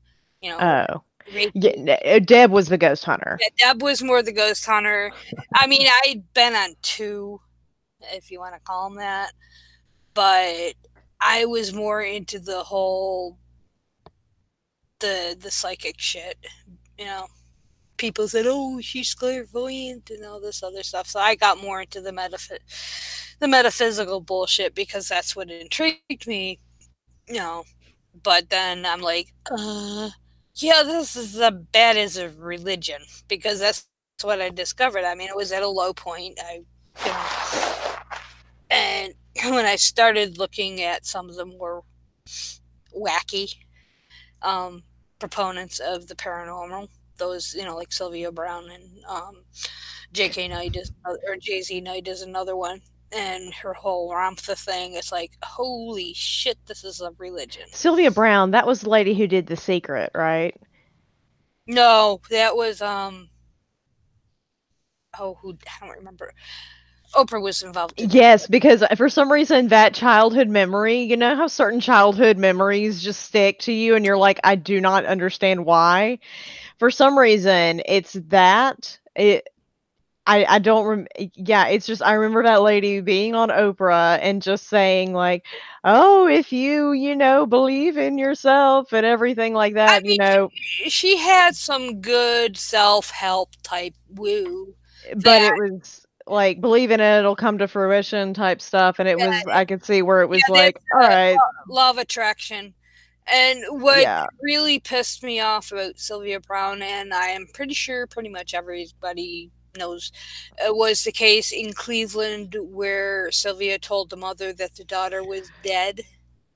Oh, yeah, Deb was the ghost hunter. Yeah, Deb was more the ghost hunter. I mean, I'd been on 2, if you want to call them that, but I was more into the whole the psychic shit. People said, "Oh, she's clairvoyant" and all this other stuff. So I got more into the metaphysical bullshit, because that's what intrigued me. But then I'm like, yeah, this is as bad as a religion, because that's what I discovered. I mean, it was at a low point. And when I started looking at some of the more wacky proponents of the paranormal, those, like Sylvia Brown and J.K. Knight or Jay-Z Knight is another one, and her whole Ramtha thing, it's like, holy shit, this is a religion. Sylvia Brown, that was the lady who did The Secret, right? No, that was I don't remember. Oprah was involved in Yes, because for some reason that childhood memory, you know how certain childhood memories just stick to you and you're like, I do not understand why. For some reason, it's that. I don't yeah, it's just I remember that lady being on Oprah and just saying like, "Oh, if you believe in yourself and everything like that, I mean, she had some good self-help type woo. But it was like, believe in it, it'll come to fruition type stuff, and it was I could see where it was like, all right. Law of attraction. And what really pissed me off about Sylvia Brown, and I am pretty sure pretty much everybody knows, was the case in Cleveland where Sylvia told the mother that the daughter was dead.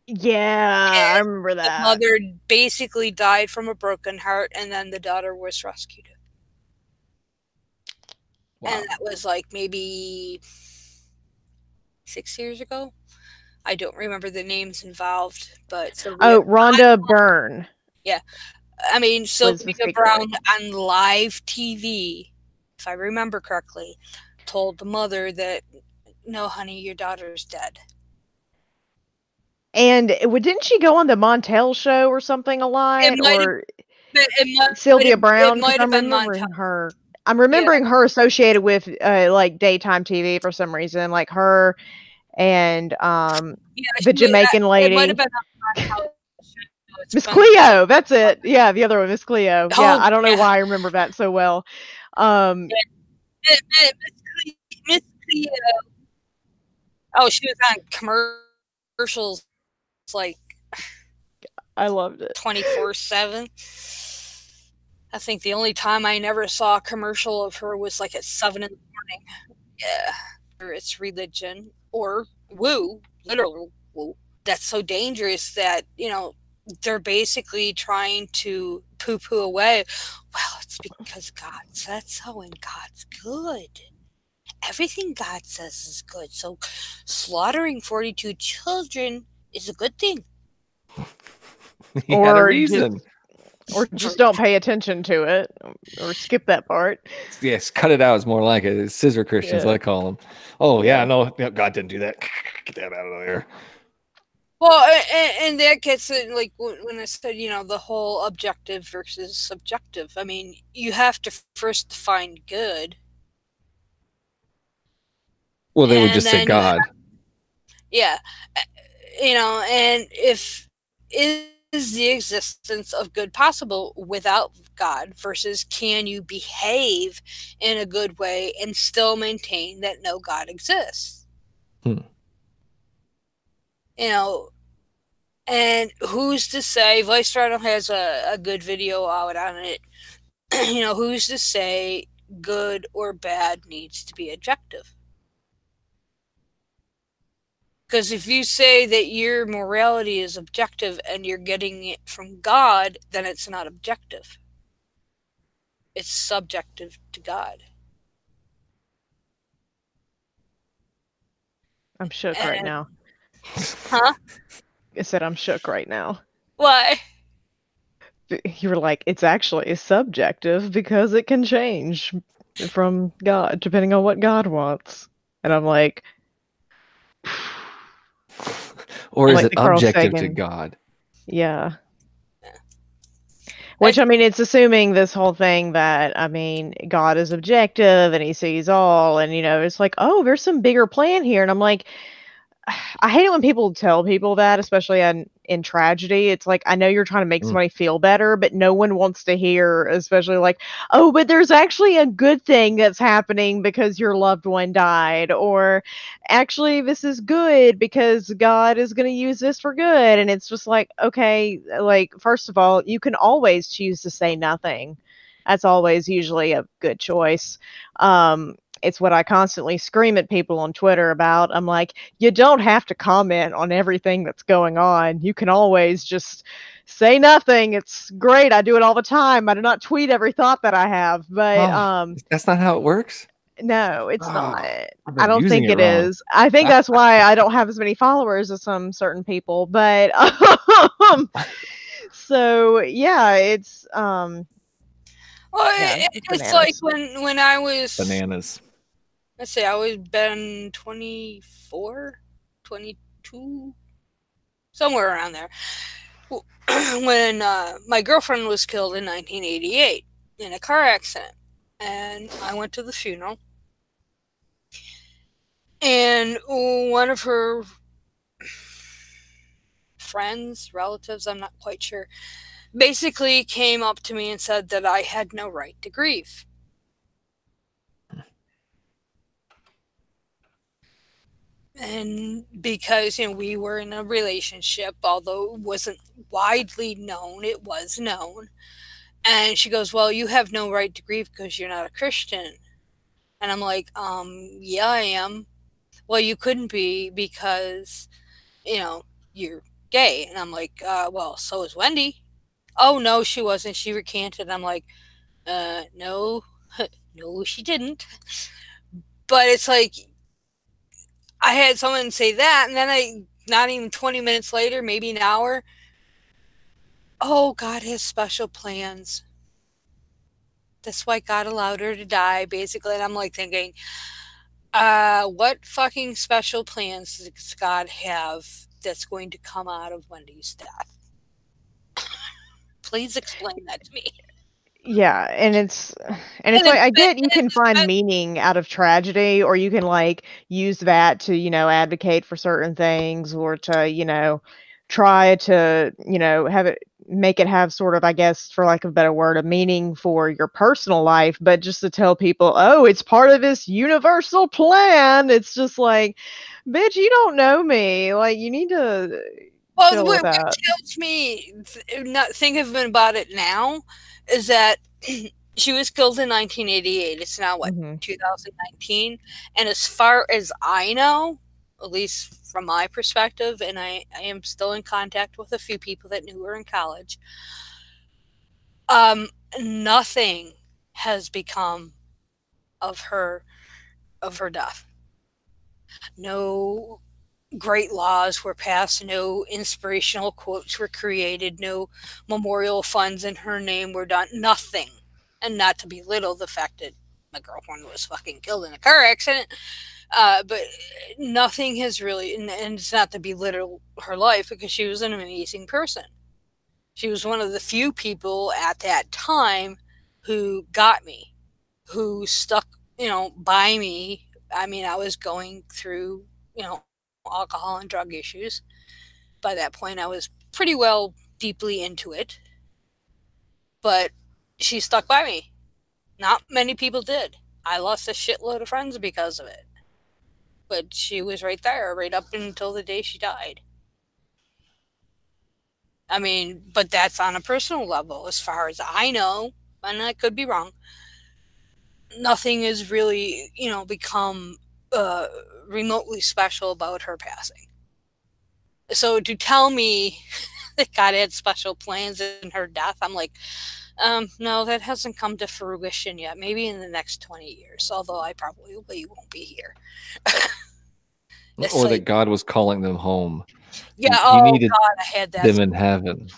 Yeah, and I remember that. The mother basically died from a broken heart, and then the daughter was rescued. Wow. And that was like maybe 6 years ago. I don't remember the names involved, but Rhonda Byrne. Yeah, I mean, Sylvia Brown on live TV, if I remember correctly, told the mother that, "No, honey, your daughter's dead." And didn't she go on the Montel show or something a lot? Sylvia Brown? It might have been her. I'm remembering her associated with like daytime TV for some reason, like her and the Jamaican lady. It might have been Miss Cleo, that's it. Yeah, the other one, Miss Cleo. Yeah, I don't know why I remember that so well. Miss Cleo. Oh, she was on commercials like I loved it. 24/7. I think the only time I never saw a commercial of her was like at 7 in the morning. Yeah. Or it's religion or woo, literal woo. That's so dangerous that, they're basically trying to poo-poo away. Well, it's because God said so and God's good. Everything God says is good. So slaughtering 42 children is a good thing. He had a reason. Just don't pay attention to it, or skip that part. Yes, cut it out is more like it. It's scissor Christians, I call them. Oh, yeah, no, God didn't do that. Get that out of there. Well, and that gets it, like, when I said, the whole objective versus subjective. I mean, you have to first define good. Well, they would just say God. Yeah. And is the existence of good possible without God versus can you behave in a good way and still maintain that no God exists? And who's to say, Vice Rider has a good video out on it, who's to say good or bad needs to be objective? Because if you say that your morality is objective and you're getting it from God, then it's not objective. It's subjective to God. I'm shook right now. Huh? I said I'm shook right now. Why? You were like, it's actually subjective because it can change from God, depending on what God wants. And I'm like... Or is it objective to God? Yeah. Which, I mean, it's assuming this whole thing that, I mean, God is objective and he sees all, and, it's like, oh, there's some bigger plan here. And I'm like, I hate it when people tell people that, especially in tragedy. It's like, I know you're trying to make somebody feel better, but no one wants to hear, especially like, oh, but there's actually a good thing that's happening because your loved one died, or actually this is good because God is going to use this for good. And it's just like, okay, like, first of all, you can always choose to say nothing. That's always usually a good choice. It's what I constantly scream at people on Twitter about. I'm like, you don't have to comment on everything that's going on. You can always just say nothing. It's great. I do it all the time. I do not tweet every thought that I have, but that's not how it works. No, it's not. I don't think it is. I think that's why I don't have as many followers as some certain people. But so yeah, it's well, it's like when I was bananas. Let's say I was been 24, 22, somewhere around there, when my girlfriend was killed in 1988 in a car accident. And I went to the funeral. And one of her friends, relatives, I'm not quite sure, basically came up to me and said that I had no right to grieve. And because, we were in a relationship, although it wasn't widely known, it was known. And she goes, well, you have no right to grieve because you're not a Christian. And I'm like, yeah, I am. Well, you couldn't be because, you're gay. And I'm like, well, so is Wendy. Oh, no, she wasn't. She recanted. I'm like, no, no, she didn't. But it's like, I had someone say that, and then not even 20 minutes later, maybe an hour, oh, God has special plans. That's why God allowed her to die, basically. And I'm like thinking, what fucking special plans does God have that's going to come out of Wendy's death? Please explain that to me. Yeah, and it's like, I get you can find meaning out of tragedy, or you can like use that to, advocate for certain things, or to, try to, make it have sort of, I guess, for lack of a better word, a meaning for your personal life. But just to tell people, oh, it's part of this universal plan, it's just like, bitch, you don't know me. Like, you need to chill with that. What tells me, not thinking about it now, is that she was killed in 1988. It's now, what, 2019? And as far as I know, at least from my perspective, and I am still in contact with a few people that knew her in college, nothing has become of her death. No great laws were passed, no inspirational quotes were created, no memorial funds in her name were done, nothing. And not to belittle the fact that my girlfriend was fucking killed in a car accident, but nothing has really, and it's not to belittle her life, because she was an amazing person. She was one of the few people at that time who got me, who stuck, by me. I mean, I was going through, alcohol and drug issues. By that point, I was pretty well deeply into it. But she stuck by me. Not many people did. I lost a shitload of friends because of it. But she was right there, right up until the day she died. I mean, but that's on a personal level. As far as I know, and I could be wrong, nothing has really, become remotely special about her passing. So to tell me that God had special plans in her death, I'm like, no, that hasn't come to fruition yet. Maybe in the next 20 years, although I probably won't be here. Or that God was calling them home. Yeah, he needed God, I had that. them in heaven.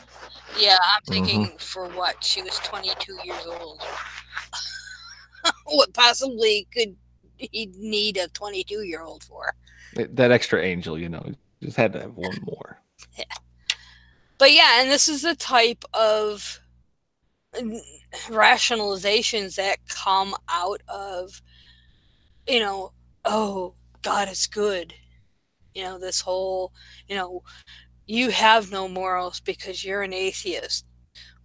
Yeah, I'm thinking for what? She was 22 years old. What possibly could he need a 22-year-old for? That extra angel, just had to have one more. Yeah. But yeah, and this is the type of rationalizations that come out of, oh, God is good. This whole, you have no morals because you're an atheist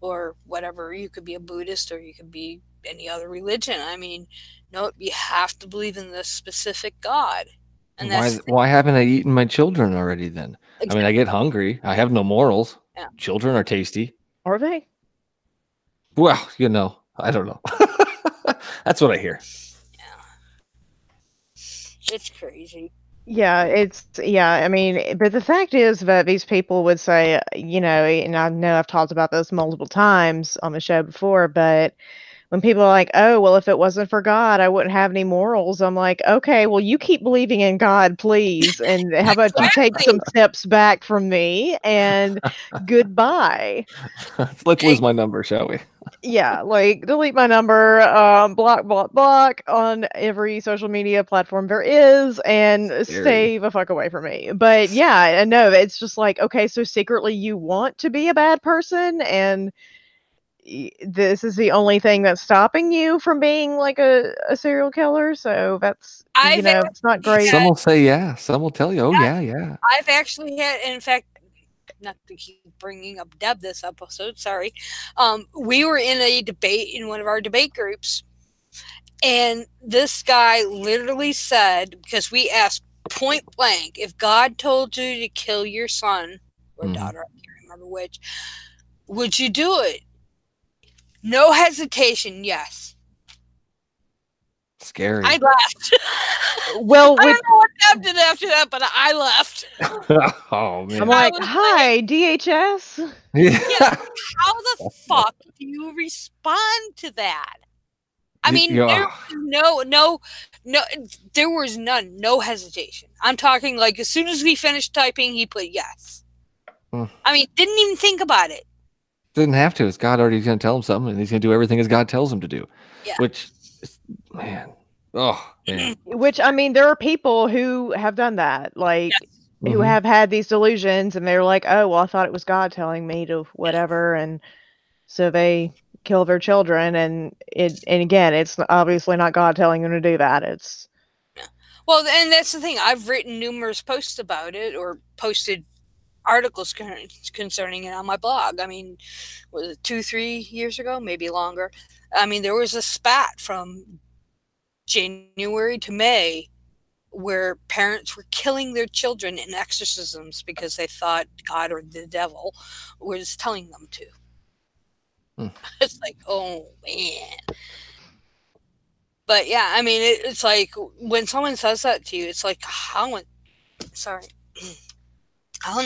or whatever. You could be a Buddhist or you could be any other religion. I mean, no, you have to believe in this specific God. And why haven't I eaten my children already then? Exactly. I mean, I get hungry. I have no morals. Yeah. Children are tasty. Are they? Well, I don't know. That's what I hear. Yeah. It's crazy. Yeah, I mean, but the fact is that these people would say, and I know I've talked about this multiple times on the show before, but when people are like, oh, well, if it wasn't for God, I wouldn't have any morals. I'm like, okay, well, you keep believing in God, please. And how about you take some steps back from me and goodbye. Let's lose my number, shall we? Yeah, like delete my number, block on every social media platform there is, and stay the fuck away from me. But yeah, I know it's just like, okay, so secretly you want to be a bad person, and this is the only thing that's stopping you from being like a serial killer. So that's it's not great. Some will say yeah, some will tell you, oh yeah. I've actually had, in fact, not to keep bringing up Deb this episode, sorry. We were in a debate in one of our debate groups, and this guy literally said, because we asked point blank, if God told you to kill your son or daughter, I can't remember which, would you do it? No hesitation, yes. Scary. I left. Well, I don't know what Deb did after that, but I left. Oh man! I'm like, hi, DHS. Yeah, how the fuck do you respond to that? I mean, there was none, no hesitation. I'm talking like as soon as we finished typing, he put yes. I mean, didn't even think about it. Didn't have to. It's God already going to tell him something, and he's going to do everything as God tells him to do. Yeah. Which, man. Oh, man. Which, I mean, there are people who have done that, like, who have had these delusions, and they're like, oh, well, I thought it was God telling me to whatever, and so they kill their children, and again, it's obviously not God telling them to do that. It's well, and that's the thing. I've written numerous posts about it, or posted articles concerning it on my blog. I mean, was it 2-3 years ago, maybe longer? I mean, there was a spat from January to May where parents were killing their children in exorcisms because they thought God or the devil was telling them to. It's like, oh man. But yeah, I mean, it's like when someone says that to you, it's like, how in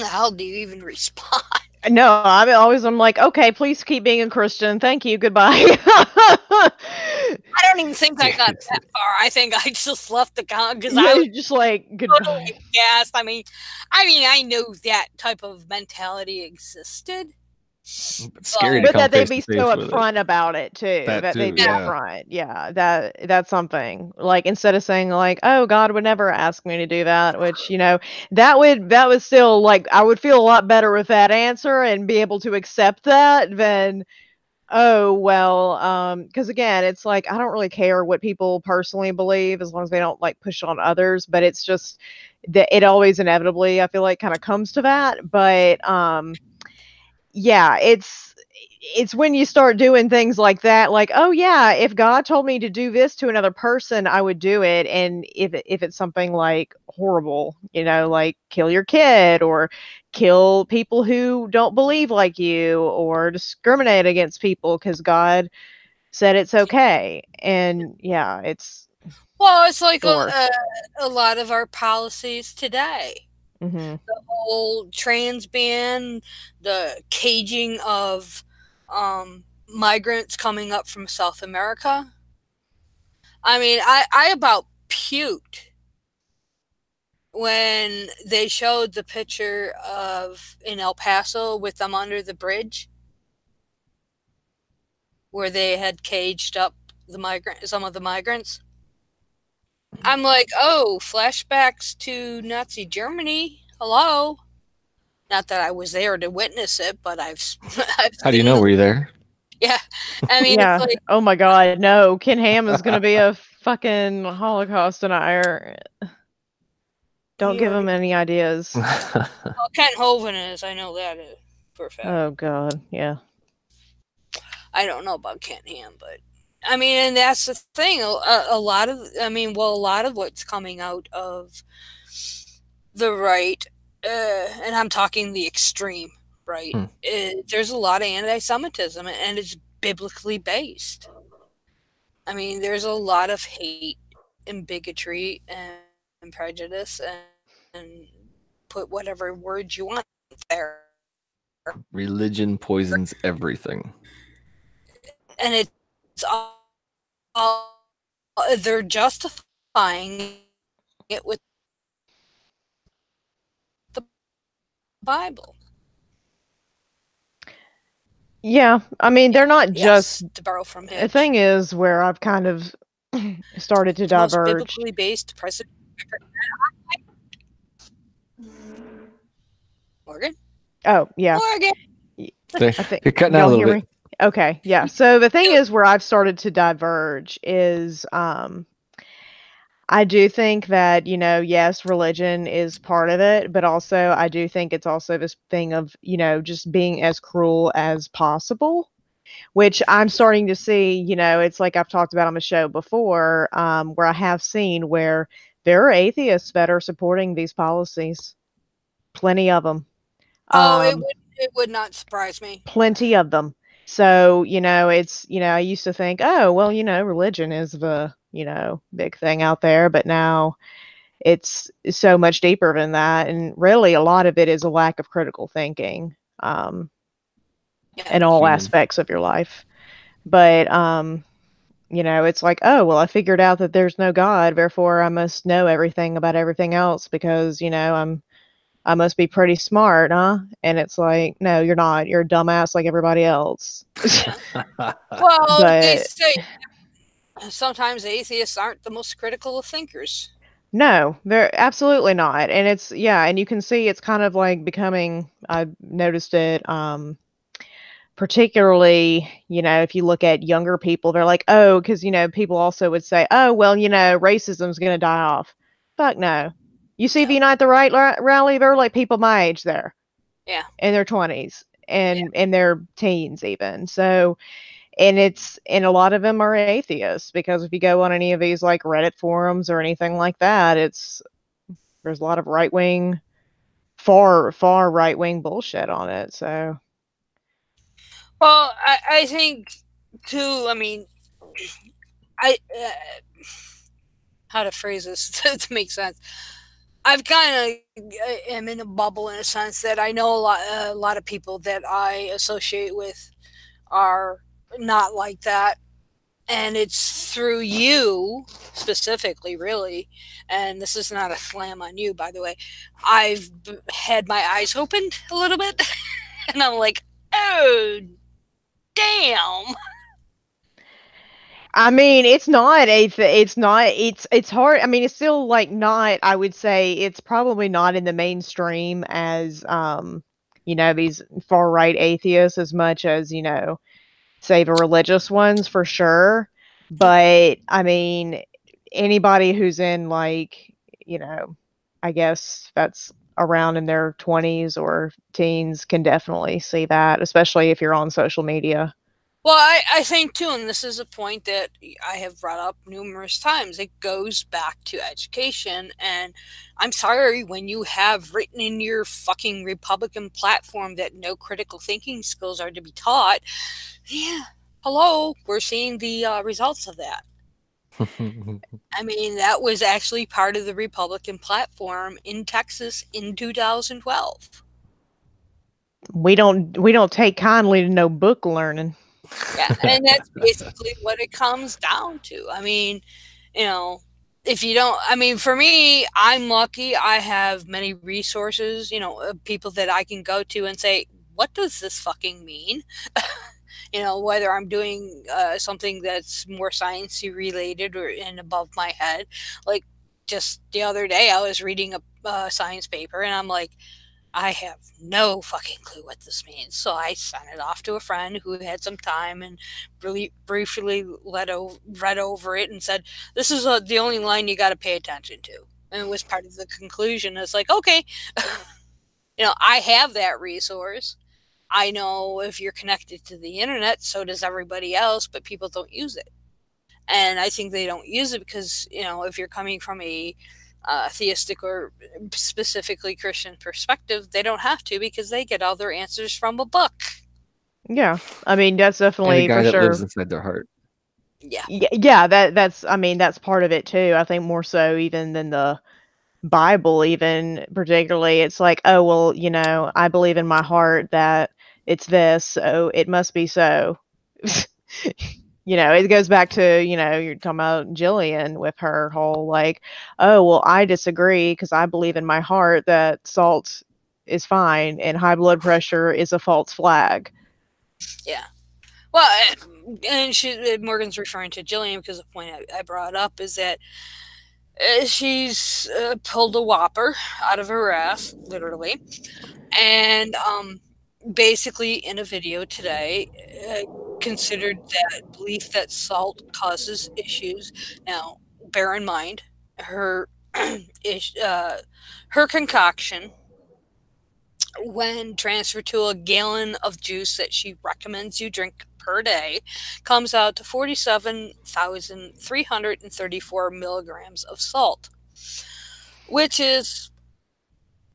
the hell do you even respond? No, I'm like, okay, please keep being a Christian. Thank you. Goodbye. I don't even think I got that far. I think I just left the account because I was just like, goodbye. Totally gassed. I mean, I knew that type of mentality existed. Scary, but that they'd be so upfront about it too. That they'd be upfront. Yeah, that's something. Like instead of saying like, "Oh, God would never ask me to do that," which that would still like I would feel a lot better with that answer and be able to accept that than, oh well, because again, it's like I don't really care what people personally believe as long as they don't like push on others. But it's just that it always inevitably I feel like kind of comes to that. But yeah, it's when you start doing things like that, like, oh yeah, if God told me to do this to another person, I would do it. And if it's something like horrible, like kill your kid or kill people who don't believe like you or discriminate against people because God said it's okay. And yeah, it's like a lot of our policies today. Mm-hmm. The whole trans ban, the caging of migrants coming up from South America. I mean, I about puked when they showed the picture of in El Paso with them under the bridge where they had caged up some of the migrants. I'm like, oh, flashbacks to Nazi Germany. Hello. Not that I was there to witness it, but I've How do you know? Were you there? Yeah. I mean, yeah. It's like, oh my God, no. Ken Ham is going to be a fucking Holocaust denier. Don't give him any ideas. Well, Kent Hovind is. I know that for a fact. Oh God, yeah. I don't know about Kent Ham, but I mean, and that's the thing. A lot of what's coming out of the right, and I'm talking the extreme right, there's a lot of anti-Semitism, and it's biblically based. I mean, there's a lot of hate and bigotry and prejudice and put whatever words you want there. Religion poisons everything. And it's all they're justifying it with the Bible. Yeah, I mean, they're not just to borrow from him. The thing is where I've kind of started to diverge. Most biblically based president. Morgan? Oh, yeah. Morgan! You're cutting out a little bit. Okay, yeah. So the thing is where I've started to diverge is I do think that, yes, religion is part of it, but also I do think it's also this thing of, just being as cruel as possible, which I'm starting to see, it's like I've talked about on the show before, where I have seen where there are atheists that are supporting these policies. Plenty of them. It would not surprise me. Plenty of them. So, it's, I used to think, oh, well, religion is the, big thing out there, but now it's so much deeper than that. And really a lot of it is a lack of critical thinking, in all aspects of your life. But, it's like, oh, well, I figured out that there's no God, therefore I must know everything about everything else because, I must be pretty smart, huh? And it's like, no, you're not. You're a dumbass like everybody else. Well, they say sometimes atheists aren't the most critical of thinkers. No, they're absolutely not. And it's, and you can see it's kind of like becoming, I've noticed it, particularly, if you look at younger people, they're like, oh, because, people also would say, oh, well, racism's going to die off. Fuck no. You see the Unite the Right rally, there are like people my age there. Yeah. In their 20s and in their teens even. So and a lot of them are atheists, because if you go on any of these like Reddit forums or anything like that, there's a lot of right-wing, far right-wing bullshit on it. So, well, I think too. I mean, I how to phrase this to make sense. I've kind of am in a bubble in a sense that I know a lot of people that I associate with are not like that, and it's through you specifically, really. And this is not a slam on you, by the way. I've had my eyes opened a little bit, and I'm like, oh, damn. I mean, it's hard. I mean, it's still like not, I would say it's probably not in the mainstream as, these far right atheists as much as, say the religious ones for sure. But I mean, anybody who's in like, I guess that's around in their 20s or teens can definitely see that, especially if you're on social media. Well, I think too, and this is a point that I have brought up numerous times, it goes back to education. And I'm sorry, when you have written in your fucking Republican platform that no critical thinking skills are to be taught, yeah, hello, we're seeing the results of that. I mean, that was actually part of the Republican platform in Texas in 2012. We don't take kindly to no book learning. Yeah, and that's basically what it comes down to. I mean, if you don't, I mean, for me, I'm lucky. I have many resources, people that I can go to and say, what does this fucking mean? Whether I'm doing something that's more sciencey related or and above my head. Like just the other day, I was reading a science paper, and I'm like, I have no fucking clue what this means. So I sent it off to a friend who had some time and really briefly read over it and said, this is the only line you got to pay attention to. And it was part of the conclusion. It's like, okay, I have that resource. I know if you're connected to the internet, so does everybody else, but people don't use it. And I think they don't use it because, if you're coming from a theistic or specifically Christian perspective, they don't have to, because they get all their answers from a book. Yeah, I mean, that's definitely and a guy for that sure. lives inside their heart. Yeah, that's I mean, that's part of it too. I think more so even than the Bible, even particularly. It's like, oh well, I believe in my heart that it's this, so it must be so. It goes back to, you're talking about Jillian with her whole like, oh, well, I disagree because I believe in my heart that salt is fine and high blood pressure is a false flag. Yeah. Well, and Morgan's referring to Jillian because the point I brought up is that she's pulled a whopper out of her ass, literally. And basically in a video today, considered that belief that salt causes issues. Now, bear in mind, her her concoction, when transferred to a gallon of juice that she recommends you drink per day, comes out to 47,334 milligrams of salt, which is,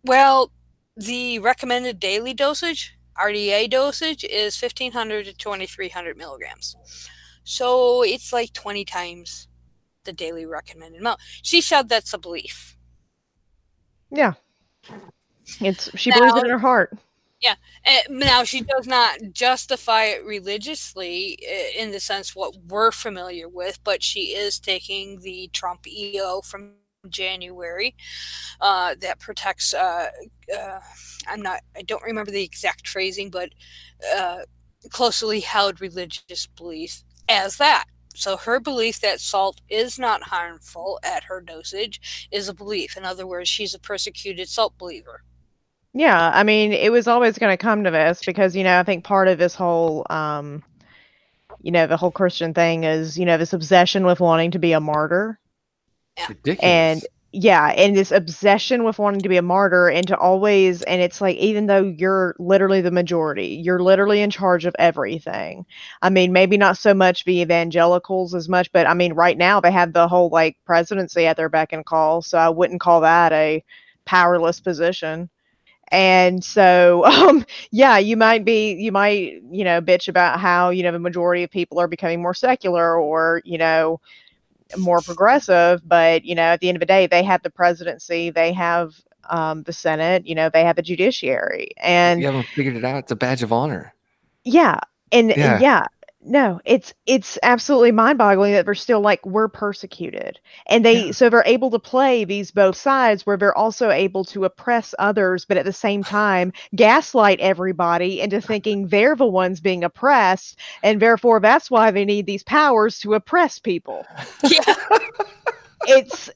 well, the recommended daily dosage, RDA dosage, is 1,500 to 2,300 milligrams. So it's like 20 times the daily recommended amount. She said that's a belief. Yeah. She believes it in her heart. Yeah. Now, she does not justify it religiously in the sense what we're familiar with, but she is taking the Trump EO from January that protects I don't remember the exact phrasing, but closely held religious belief as that. So her belief that salt is not harmful at her dosage is a belief. In other words, she's a persecuted salt believer. Yeah, I mean, it was always going to come to this because, I think part of this whole, the whole Christian thing is, this obsession with wanting to be a martyr. Yeah. Ridiculous. And yeah, and this obsession with wanting to be a martyr and to always, and it's like, even though you're literally the majority, you're literally in charge of everything. I mean, maybe not so much the evangelicals as much, but I mean, right now they have the whole like presidency at their beck and call, so I wouldn't call that a powerless position. And so, yeah, you might, bitch about how, the majority of people are becoming more secular or, more progressive, but, at the end of the day, they have the presidency, they have the Senate, they have the judiciary. And you haven't figured it out. It's a badge of honor. yeah. And yeah, no, it's absolutely mind-boggling that they're still like, we're persecuted. And so they're able to play these both sides where they're also able to oppress others, but at the same time gaslight everybody into thinking they're the ones being oppressed, and therefore that's why they need these powers to oppress people. Yeah. It's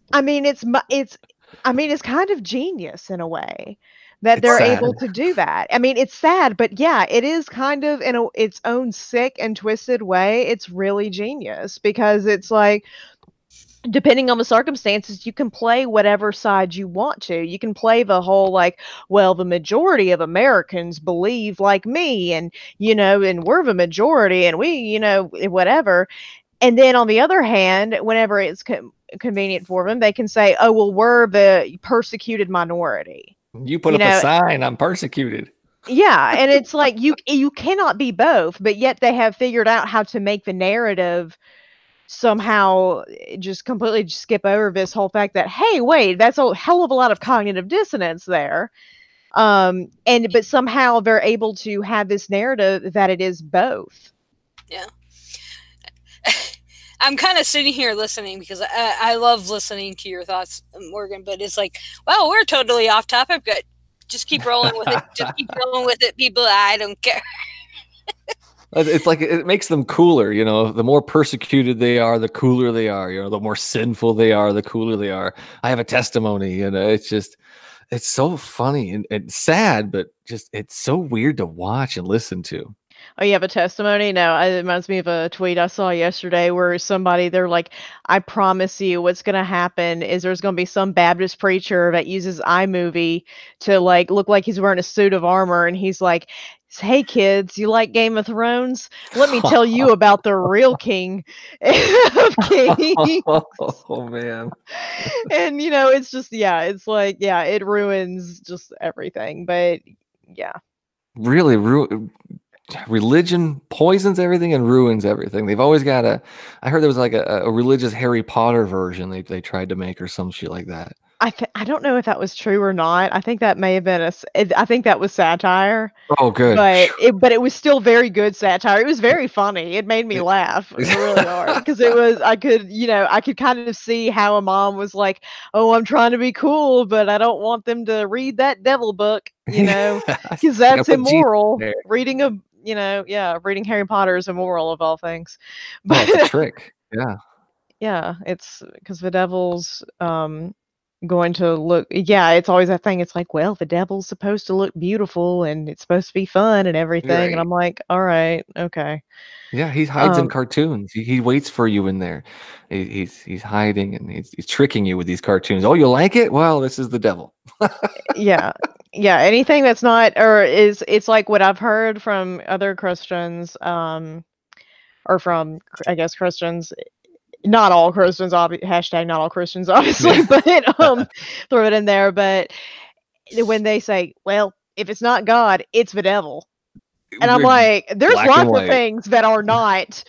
kind of genius in a way that they're sad. able to do that. I mean, it's sad, but yeah, it is kind of in its own sick and twisted way. It's really genius because it's like, depending on the circumstances, you can play whatever side you want to. You can play the whole like, well, the majority of Americans believe like me, and and we're the majority, and we, whatever. And then on the other hand, whenever it's convenient for them, they can say, oh, well, we're the persecuted minority. You put up a sign, I'm persecuted. Yeah, and it's like, you cannot be both, but yet they have figured out how to make the narrative somehow just completely skip over this whole fact that, hey, wait, that's a hell of a lot of cognitive dissonance there. But somehow they're able to have this narrative that it is both. Yeah. I'm kind of sitting here listening because I love listening to your thoughts, Morgan, but it's like, well, we're totally off topic, but just keep rolling with it. Just keep rolling with it, people. I don't care. It's like, it makes them cooler, the more persecuted they are, the cooler they are, the more sinful they are, the cooler they are. I have a testimony, it's so funny and sad, but just, it's so weird to watch and listen to. Oh, you have a testimony? No, it reminds me of a tweet I saw yesterday where they're like, I promise you what's going to happen is there's going to be some Baptist preacher that uses iMovie to like look like he's wearing a suit of armor. And he's like, hey kids, you like Game of Thrones? Let me tell you about the real king of kings. Oh man. And it's just, yeah, it's like, yeah, it ruins just everything. But yeah. Really, religion poisons everything and ruins everything. They've always got I heard there was like a religious Harry Potter version they tried to make or some shit like that. I don't know if that was true or not. I think that may have been I think that was satire. Oh, good. But it was still very good satire. It was very funny. It made me laugh really hard because I could kind of see how a mom was like, oh, I'm trying to be cool, but I don't want them to read that devil book, because that's immoral. Reading reading Harry Potter is immoral of all things. But it's a trick. Yeah. Yeah, it's because the devil's going to look, it's always that thing. It's like, well, the devil's supposed to look beautiful and it's supposed to be fun and everything. Right. And I'm like, all right, okay. Yeah, he hides in cartoons. He waits for you in there. He's hiding and he's tricking you with these cartoons. Oh, you like it? Well, this is the devil. Yeah. Anything that's not, it's like what I've heard from other Christians, or from, I guess, Christians. Not all Christians, hashtag not all Christians, obviously, but throw it in there. But when they say, well, if it's not God, it's the devil. And I'm like, there's lots of things that are not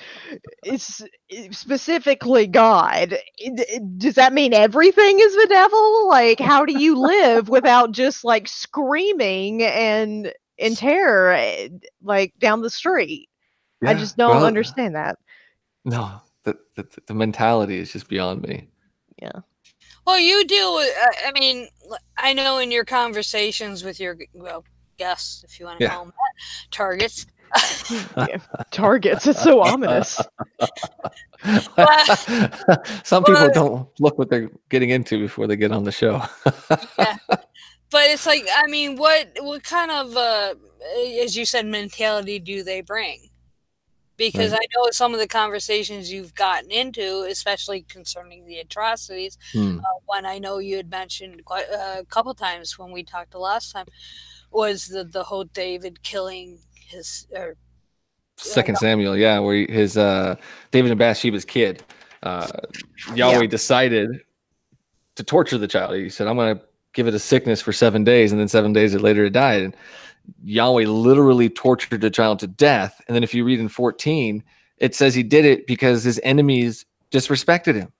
specifically God. Does that mean everything is the devil? Like, how do you live without just like screaming and in terror, like down the street? Yeah, I just don't understand that. No. The mentality is just beyond me. Yeah. Well, you deal with, I mean, I know in your conversations with your, guests, if you want to call them that, targets. Targets, it's so ominous. Some people don't look what they're getting into before they get on the show. Yeah. But it's like, I mean, what kind of, as you said, mentality do they bring? because I know some of the conversations you've gotten into, especially concerning the atrocities, one I know you had mentioned quite a couple times when we talked the last time, was the whole David killing his... Second Samuel, where his David and Bathsheba's kid. Yahweh decided to torture the child. He said, I'm going to give it a sickness for 7 days, and then 7 days later it died. And Yahweh literally tortured the child to death. And then if you read in 14, it says he did it because his enemies disrespected him.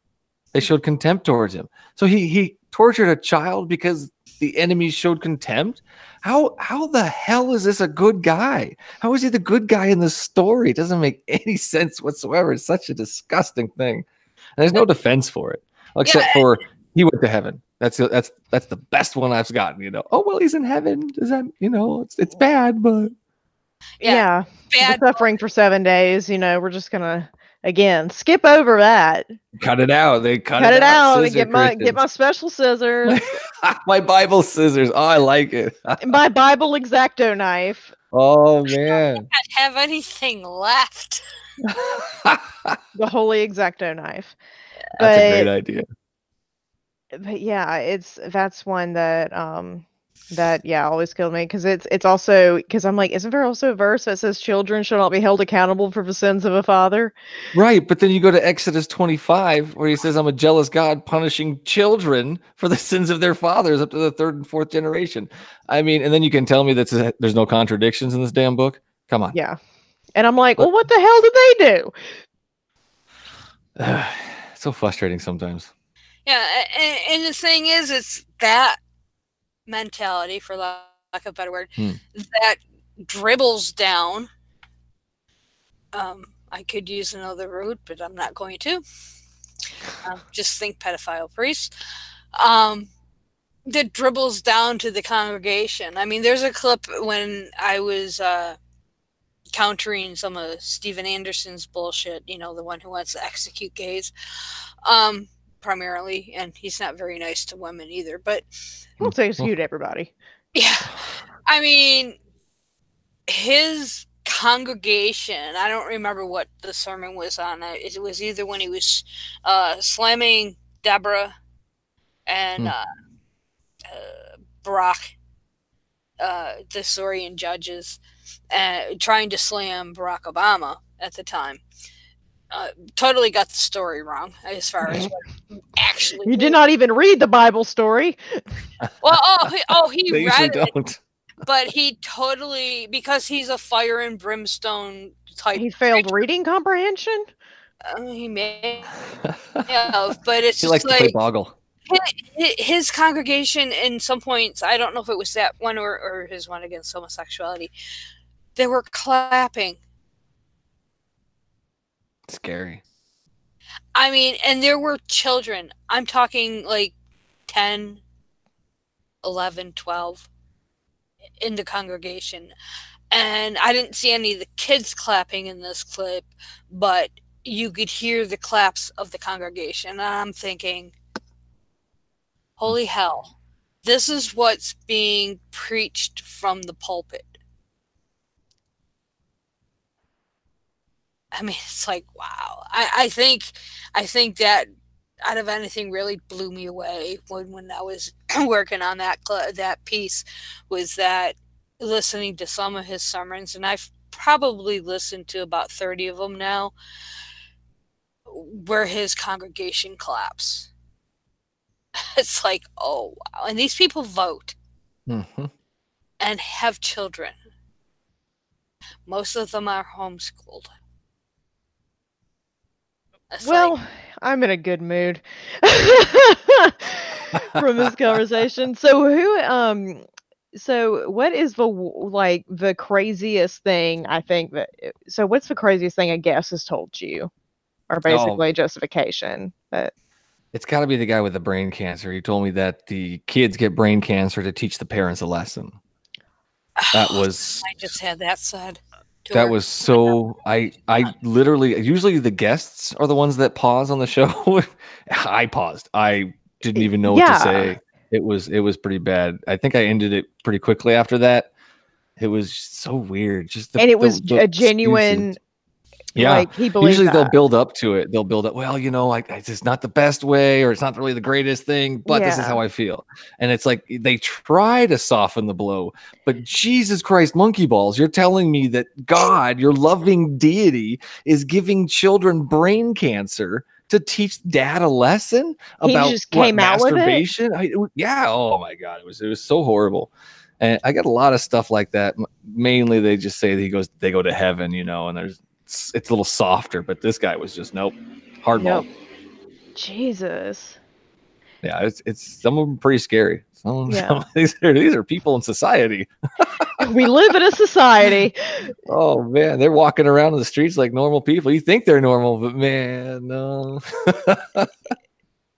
They showed contempt towards him. So he tortured a child because the enemies showed contempt. How the hell is this a good guy? How is he the good guy in this story? It doesn't make any sense whatsoever. It's such a disgusting thing. And there's no defense for it, except for he went to heaven. That's the best one I've gotten. You know, oh well, he's in heaven. Does that, you know, it's bad, but bad. Suffering for 7 days. You know, we're just gonna again skip over that. Cut it out. They cut it out and get my special scissors. My Bible scissors. Oh, I like it. My Bible X-Acto knife. Oh man, I don't have anything left. The holy X-Acto knife. That's a great idea. But yeah, that's one that always killed me, because it's also, because I'm like, isn't there also a verse that says children shall not be held accountable for the sins of a father? Right, but then you go to Exodus 25 where he says, I'm a jealous God punishing children for the sins of their fathers up to the 3rd and 4th generation. I mean, and then you can tell me that there's no contradictions in this damn book? Come on. Yeah. And I'm like, well, what the hell did they do? So frustrating sometimes. Yeah, and the thing is, it's that mentality, for lack of a better word, that dribbles down. I could use another route, but I'm not going to. Just think pedophile priest. That dribbles down to the congregation. I mean, there's a clip when I was countering some of Steven Anderson's bullshit, you know, the one who wants to execute gays. Primarily, and he's not very nice to women either, but he won't execute everybody. Yeah. I mean, his congregation, I don't remember what the sermon was on. It was either when he was slamming Deborah and Barack, the Syrian judges, trying to slam Barack Obama at the time. Totally got the story wrong as far as what actually. You did not even read the Bible story. Well, he they read it, don't. but he totally, because he's a fire and brimstone type. He failed reading comprehension. He may have, but it's he just likes like to play boggle. His congregation, in some points, I don't know if it was that one or his one against homosexuality, they were clapping. Scary. I mean, and there were children. I'm talking like 10, 11, 12 in the congregation. And I didn't see any of the kids clapping in this clip, but you could hear the claps of the congregation. And I'm thinking, holy hell, this is what's being preached from the pulpit. I mean, it's like, wow. I think that out of anything really blew me away when I was working on that piece, was that listening to some of his sermons, and I've probably listened to about 30 of them now, where his congregation claps. It's like, oh, wow. And these people vote and have children. Most of them are homeschooled. It's well, like, I'm in a good mood from this conversation. So what is the craziest thing, I think what's the craziest thing a guest has told you, or basically justification? But it's got to be the guy with the brain cancer. He told me that the kids get brain cancer to teach the parents a lesson. That was... I just had that said. That was so... I literally... Usually the guests are the ones that pause on the show. I paused. I didn't even know what to say. It was pretty bad. I think I ended it pretty quickly after that. It was so weird. Just it was a genuine... Yeah. Like, he believes Usually they'll that. build up to it. They'll build up, well, it's just not the best way, or it's not really the greatest thing, but this is how I feel. And it's like they try to soften the blow, but Jesus Christ, monkey balls, you're telling me that God, your loving deity, is giving children brain cancer to teach dad a lesson about just came out with it? masturbation? Yeah. Oh my God. It was so horrible. And I got a lot of stuff like that. Mainly they just say they go to heaven, and it's a little softer, but this guy was just hardball. Jesus. Yeah, it's some of them pretty scary. Some these are people in society. We live in a society. Oh man, they're walking around in the streets like normal people. You think they're normal, but man, no.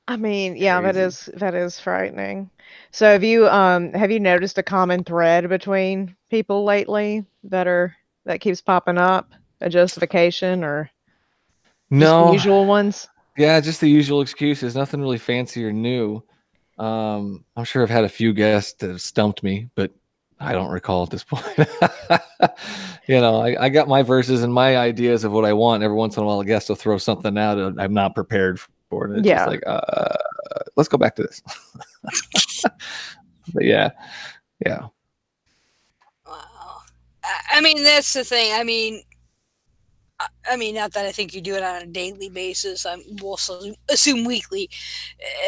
I mean, yeah, that is frightening. So have you noticed a common thread between people lately that keeps popping up? A justification or just the usual ones? Yeah, just the usual excuses. Nothing really fancy or new. I'm sure I've had a few guests that have stumped me, but I don't recall at this point. I got my verses and my ideas of what I want. Every once in a while, a guest will throw something out and I'm not prepared for it. It's just like, let's go back to this. But yeah. Wow. I mean, that's the thing. I mean, not that I think you do it on a daily basis. We'll assume weekly.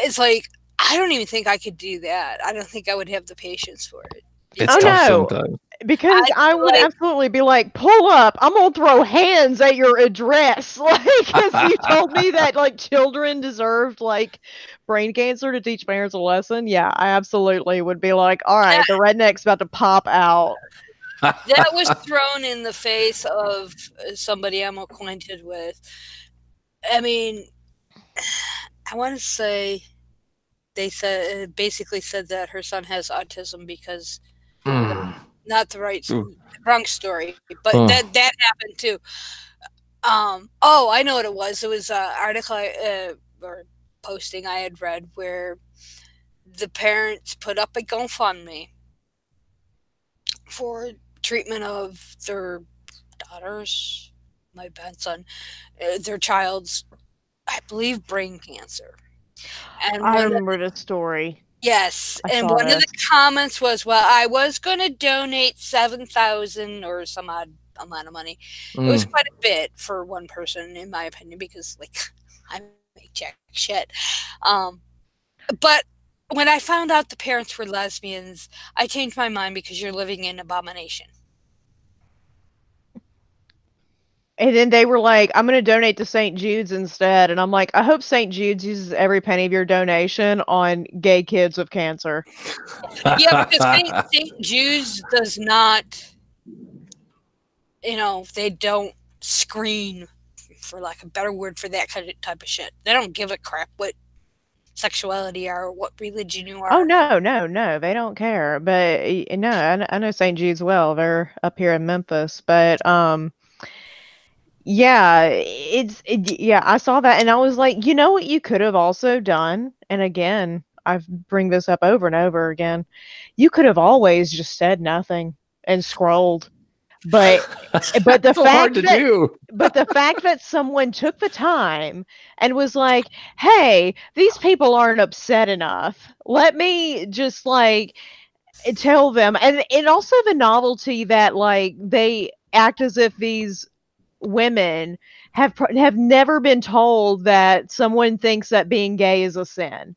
It's like, I don't even think I could do that. I don't think I would have the patience for it. It's tough sometimes. Because I would absolutely be like, pull up, I'm gonna throw hands at your address. Like, if you told me that like children deserved like brain cancer to teach parents a lesson, yeah, I absolutely would be like, all right, the redneck's about to pop out. That was thrown in the face of somebody I'm acquainted with. I mean, I want to say they basically said that her son has autism because not the right wrong story, but that happened too. I know what it was. It was an article or posting I had read where the parents put up a GoFundMe for treatment of their daughters, my grandson, their child's, I believe, brain cancer. And I remember the story. Yes, and one of the comments was, "Well, I was going to donate $7,000 or some odd amount of money." It was quite a bit for one person, in my opinion, because like I make jack shit. But when I found out the parents were lesbians, I changed my mind because you're living in abomination. And then they were like, I'm going to donate to St. Jude's instead. And I'm like, I hope St. Jude's uses every penny of your donation on gay kids with cancer. Yeah, because St. Jude's does not, they don't screen, for lack of a better word, for that kind of type of shit. They don't give a crap what sexuality you are or what religion you are. Oh, no. They don't care. But no, I know St. Jude's well. They're up here in Memphis. But, yeah, I saw that and I was like, you know what you could have also done? And again, I bring this up over and over again. You could have always just said nothing and scrolled. But the fact that someone took the time and was like, "Hey, these people aren't upset enough. Let me just like tell them." And also the novelty that like they act as if these women have never been told that someone thinks that being gay is a sin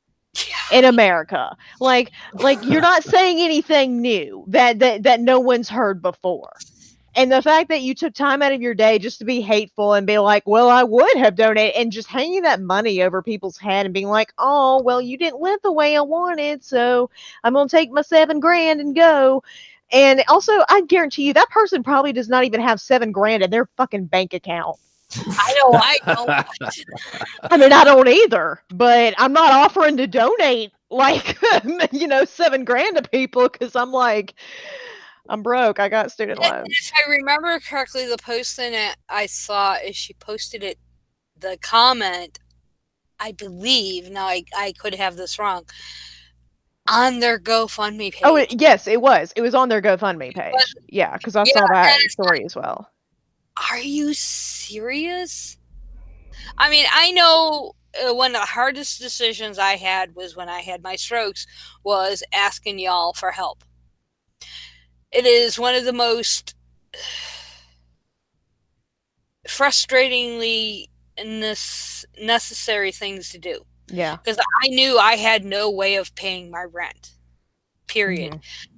in America. Like you're not saying anything new that no one's heard before. And the fact that you took time out of your day just to be hateful and be like, well, I would have donated, and just hanging that money over people's head and being like, oh, well, you didn't live the way I wanted, so I'm going to take my $7,000 and go. And also, I guarantee you that person probably does not even have $7,000 in their fucking bank account. I know. I mean, I don't either, but I'm not offering to donate like, $7,000 to people because I'm like, I'm broke. I got student loans. If I remember correctly, the posting that I saw is she posted it, the comment, I believe, now I could have this wrong, on their GoFundMe page. Oh, yes, it was. It was on their GoFundMe page. Yeah, because I saw that story as well. are you serious? I mean, I know one of the hardest decisions I had was when I had my strokes was asking y'all for help. It is one of the most frustratingly necessary things to do. Yeah. Because I knew I had no way of paying my rent. Period. Mm-hmm.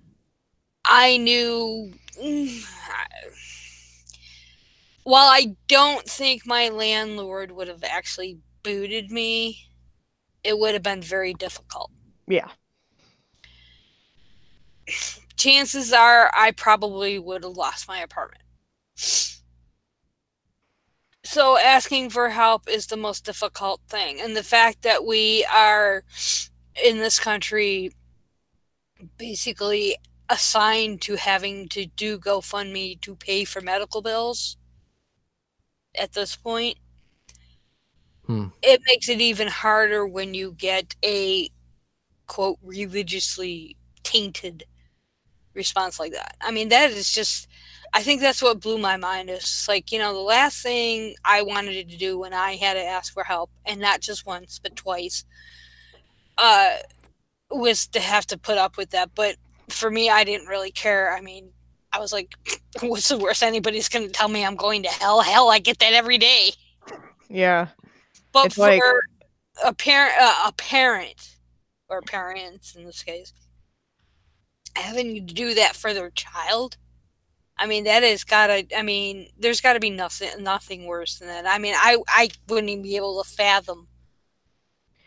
I knew. While I don't think my landlord would have actually booted me, it would have been very difficult. Yeah. Chances are I probably would have lost my apartment. So asking for help is the most difficult thing. And the fact that we are in this country basically assigned to having to do GoFundMe to pay for medical bills at this point, it makes it even harder when you get a, quote, religiously tainted response like that. I mean, that is just, I think that's what blew my mind. It's like, you know, the last thing I wanted to do when I had to ask for help, and not just once, but twice, was to have to put up with that. But for me, I didn't really care. I mean, I was like, what's the worst anybody's going to tell me I'm going to hell? Hell, I get that every day. Yeah. But it's for like, a parent, or parents in this case, having to do that for their child, I mean, that has gotta, I mean, there's gotta be nothing worse than that. I mean, I wouldn't even be able to fathom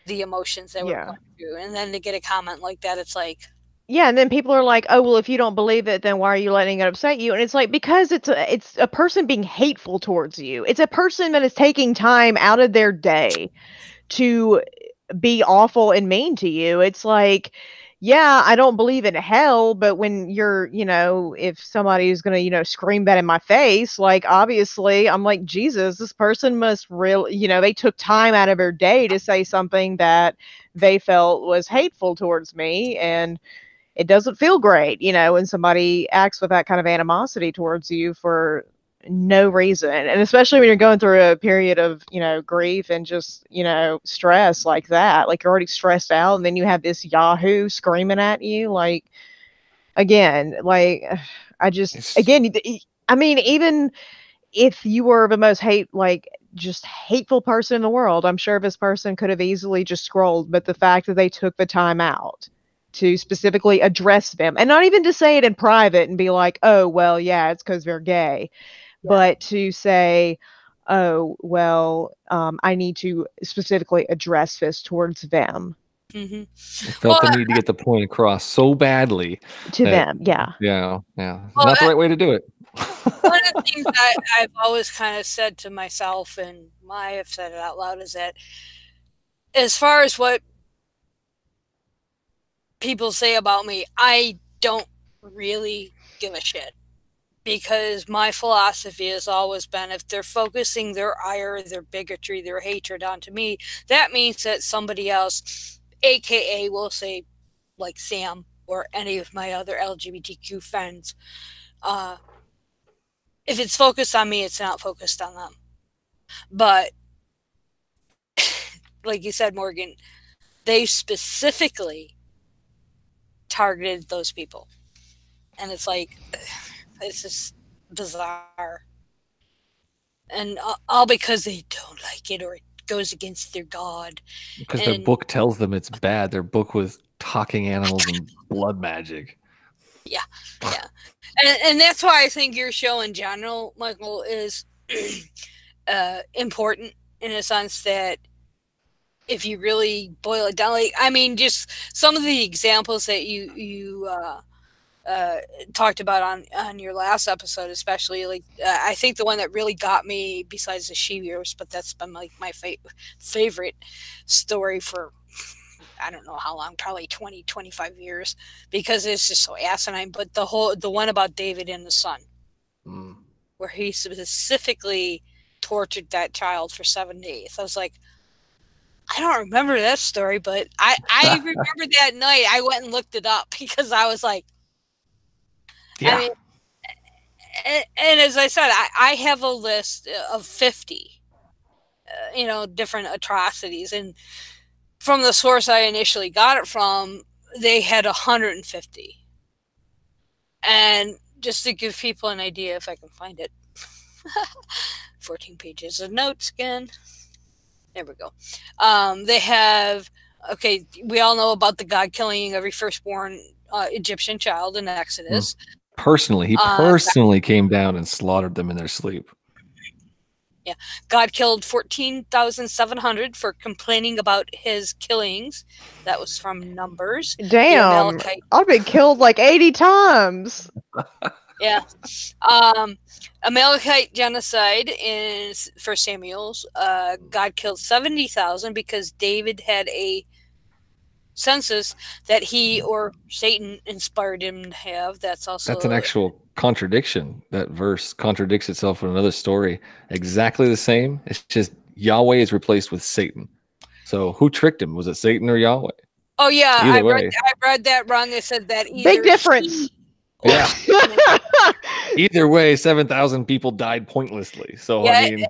the emotions that we're going through. And then to get a comment like that, it's like, yeah, and then people are like, "Oh, well, if you don't believe it, then why are you letting it upset you?" And it's like, because it's a person being hateful towards you. It's a person that is taking time out of their day to be awful and mean to you. It's like, yeah, I don't believe in hell, but when you're, if somebody is going to, scream that in my face, like, obviously, I'm like, Jesus, this person must really, they took time out of their day to say something that they felt was hateful towards me. And it doesn't feel great, when somebody acts with that kind of animosity towards you for no reason. And especially when you're going through a period of, grief and just, stress like that. Like, you're already stressed out, and then you have this Yahoo screaming at you. Like, again, like, I mean, even if you were the most just hateful person in the world, I'm sure this person could have easily just scrolled. But the fact that they took the time out to specifically address them, and not even to say it in private and be like, oh, well, yeah, it's because they're gay, but to say, oh, well, I need to specifically address this towards them. Mm-hmm. I felt the need to get the point across so badly to them. Yeah. Well, not the right way to do it. One of the things I've always kind of said to myself, and I have said it out loud, is that as far as what people say about me, I don't really give a shit. Because my philosophy has always been, if they're focusing their ire, their bigotry, their hatred onto me, that means that somebody else, aka, we'll say, like Sam or any of my other LGBTQ friends, if it's focused on me, it's not focused on them. But like you said, Morgan, they specifically targeted those people. And it's like, it's just bizarre. And all because they don't like it, or it goes against their God. Because their book tells them it's bad. Their book was talking animals and blood magic. Yeah. And that's why I think your show in general, Michael, is important in a sense that if you really boil it down, like, I mean, just some of the examples that you talked about on your last episode, especially, like, I think the one that really got me, besides the she-bears, but that's been like my favorite story for, I don't know how long, probably 20, 25 years, because it's just so asinine. But the one about David and the son, where he specifically tortured that child for 7 days. I was like, I don't remember that story, but I remember that night I went and looked it up, because I was like, yeah. I mean, and as I said, I have a list of 50, different atrocities, and from the source I initially got it from, they had 150. And just to give people an idea, if I can find it, 14 pages of notes again. There we go. They have, okay, we all know about the God killing every firstborn Egyptian child in Exodus. Personally, he personally came down and slaughtered them in their sleep. Yeah, God killed 14,700 for complaining about his killings. That was from Numbers. Damn, I've been killed like 80 times. Yeah. Amalekite genocide in 1 Samuel's. God killed 70,000 because David had a census that he or Satan inspired him to have. That's an actual contradiction. That verse contradicts itself with another story. Exactly the same. It's just Yahweh is replaced with Satan. So who tricked him? Was it Satan or Yahweh? Oh yeah, I read that wrong. It said that either big difference. Yeah. Either way, 7,000 people died pointlessly. So yeah, I mean,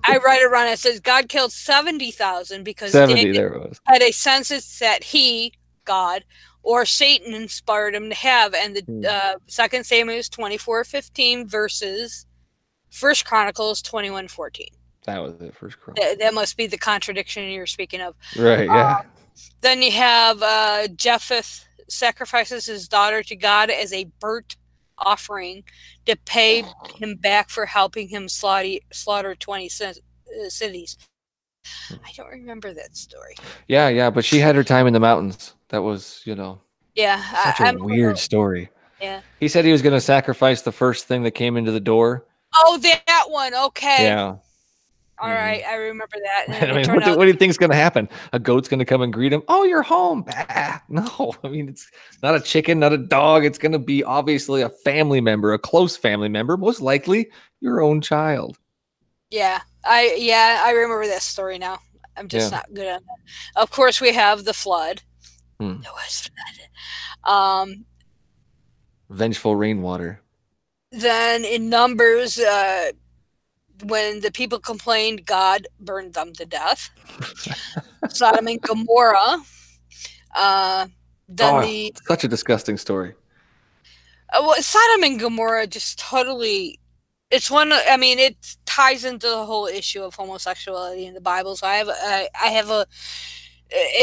I read it wrong. It says God killed 70,000 because 70. David there it was. Had a census that he, God, or Satan inspired him to have, and the 2 Samuel 24:15 versus 1 Chronicles 21:14. That was it. 1 Chronicles. That must be the contradiction you're speaking of. Right. Yeah. Then you have Jephthah sacrifices his daughter to God as a burnt offering to pay him back for helping him slaughter 20 cities. I don't remember that story. Yeah, but she had her time in the mountains. That was, yeah, such a weird story. Yeah. He said he was going to sacrifice the first thing that came into the door. Oh, that one. Okay. Yeah. All right, I remember that. I mean, what do you think is going to happen? A goat's going to come and greet him? Oh, you're home. No, I mean, it's not a chicken, not a dog. It's going to be obviously a family member, a close family member, most likely your own child. Yeah, I remember that story now. I'm just not good at that. Of course, we have the flood. There was flood. Vengeful rainwater. Then in Numbers, when the people complained, God burned them to death. Sodom and Gomorrah. Such a disgusting story. Sodom and Gomorrah just totally. It's one. I mean, it ties into the whole issue of homosexuality in the Bible. So I have a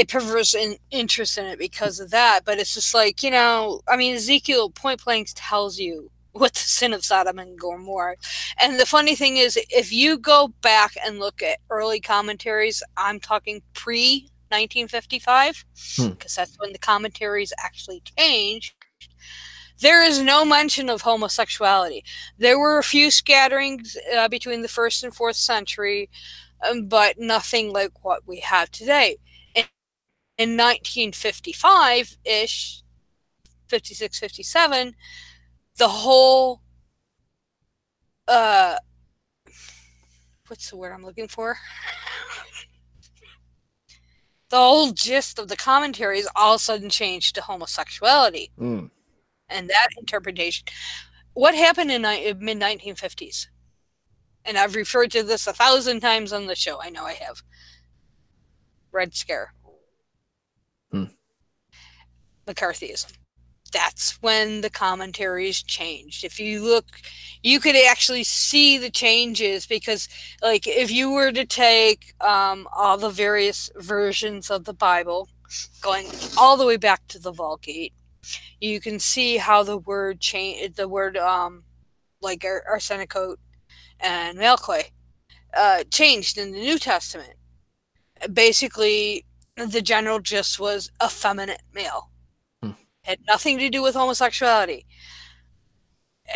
perverse interest in it because of that. But it's just like, I mean, Ezekiel point blank tells you what the sin of Sodom and Gomorrah. And the funny thing is, if you go back and look at early commentaries, I'm talking pre-1955, because that's when the commentaries actually changed, there is no mention of homosexuality. There were a few scatterings between the 1st and 4th century, but nothing like what we have today. In 1955-ish, 56, 57, the whole, what's the word I'm looking for? The whole gist of the commentaries all of a sudden changed to homosexuality. And that interpretation. What happened in mid-1950s? And I've referred to this 1,000 times on the show. I know I have. Red Scare. McCarthyism. That's when the commentaries changed. If you look, you could actually see the changes, because like if you were to take all the various versions of the Bible going all the way back to the Vulgate, you can see how the word changed. The word like arsenicote and malquay changed in the New Testament. Basically, the general gist was effeminate male. Had nothing to do with homosexuality.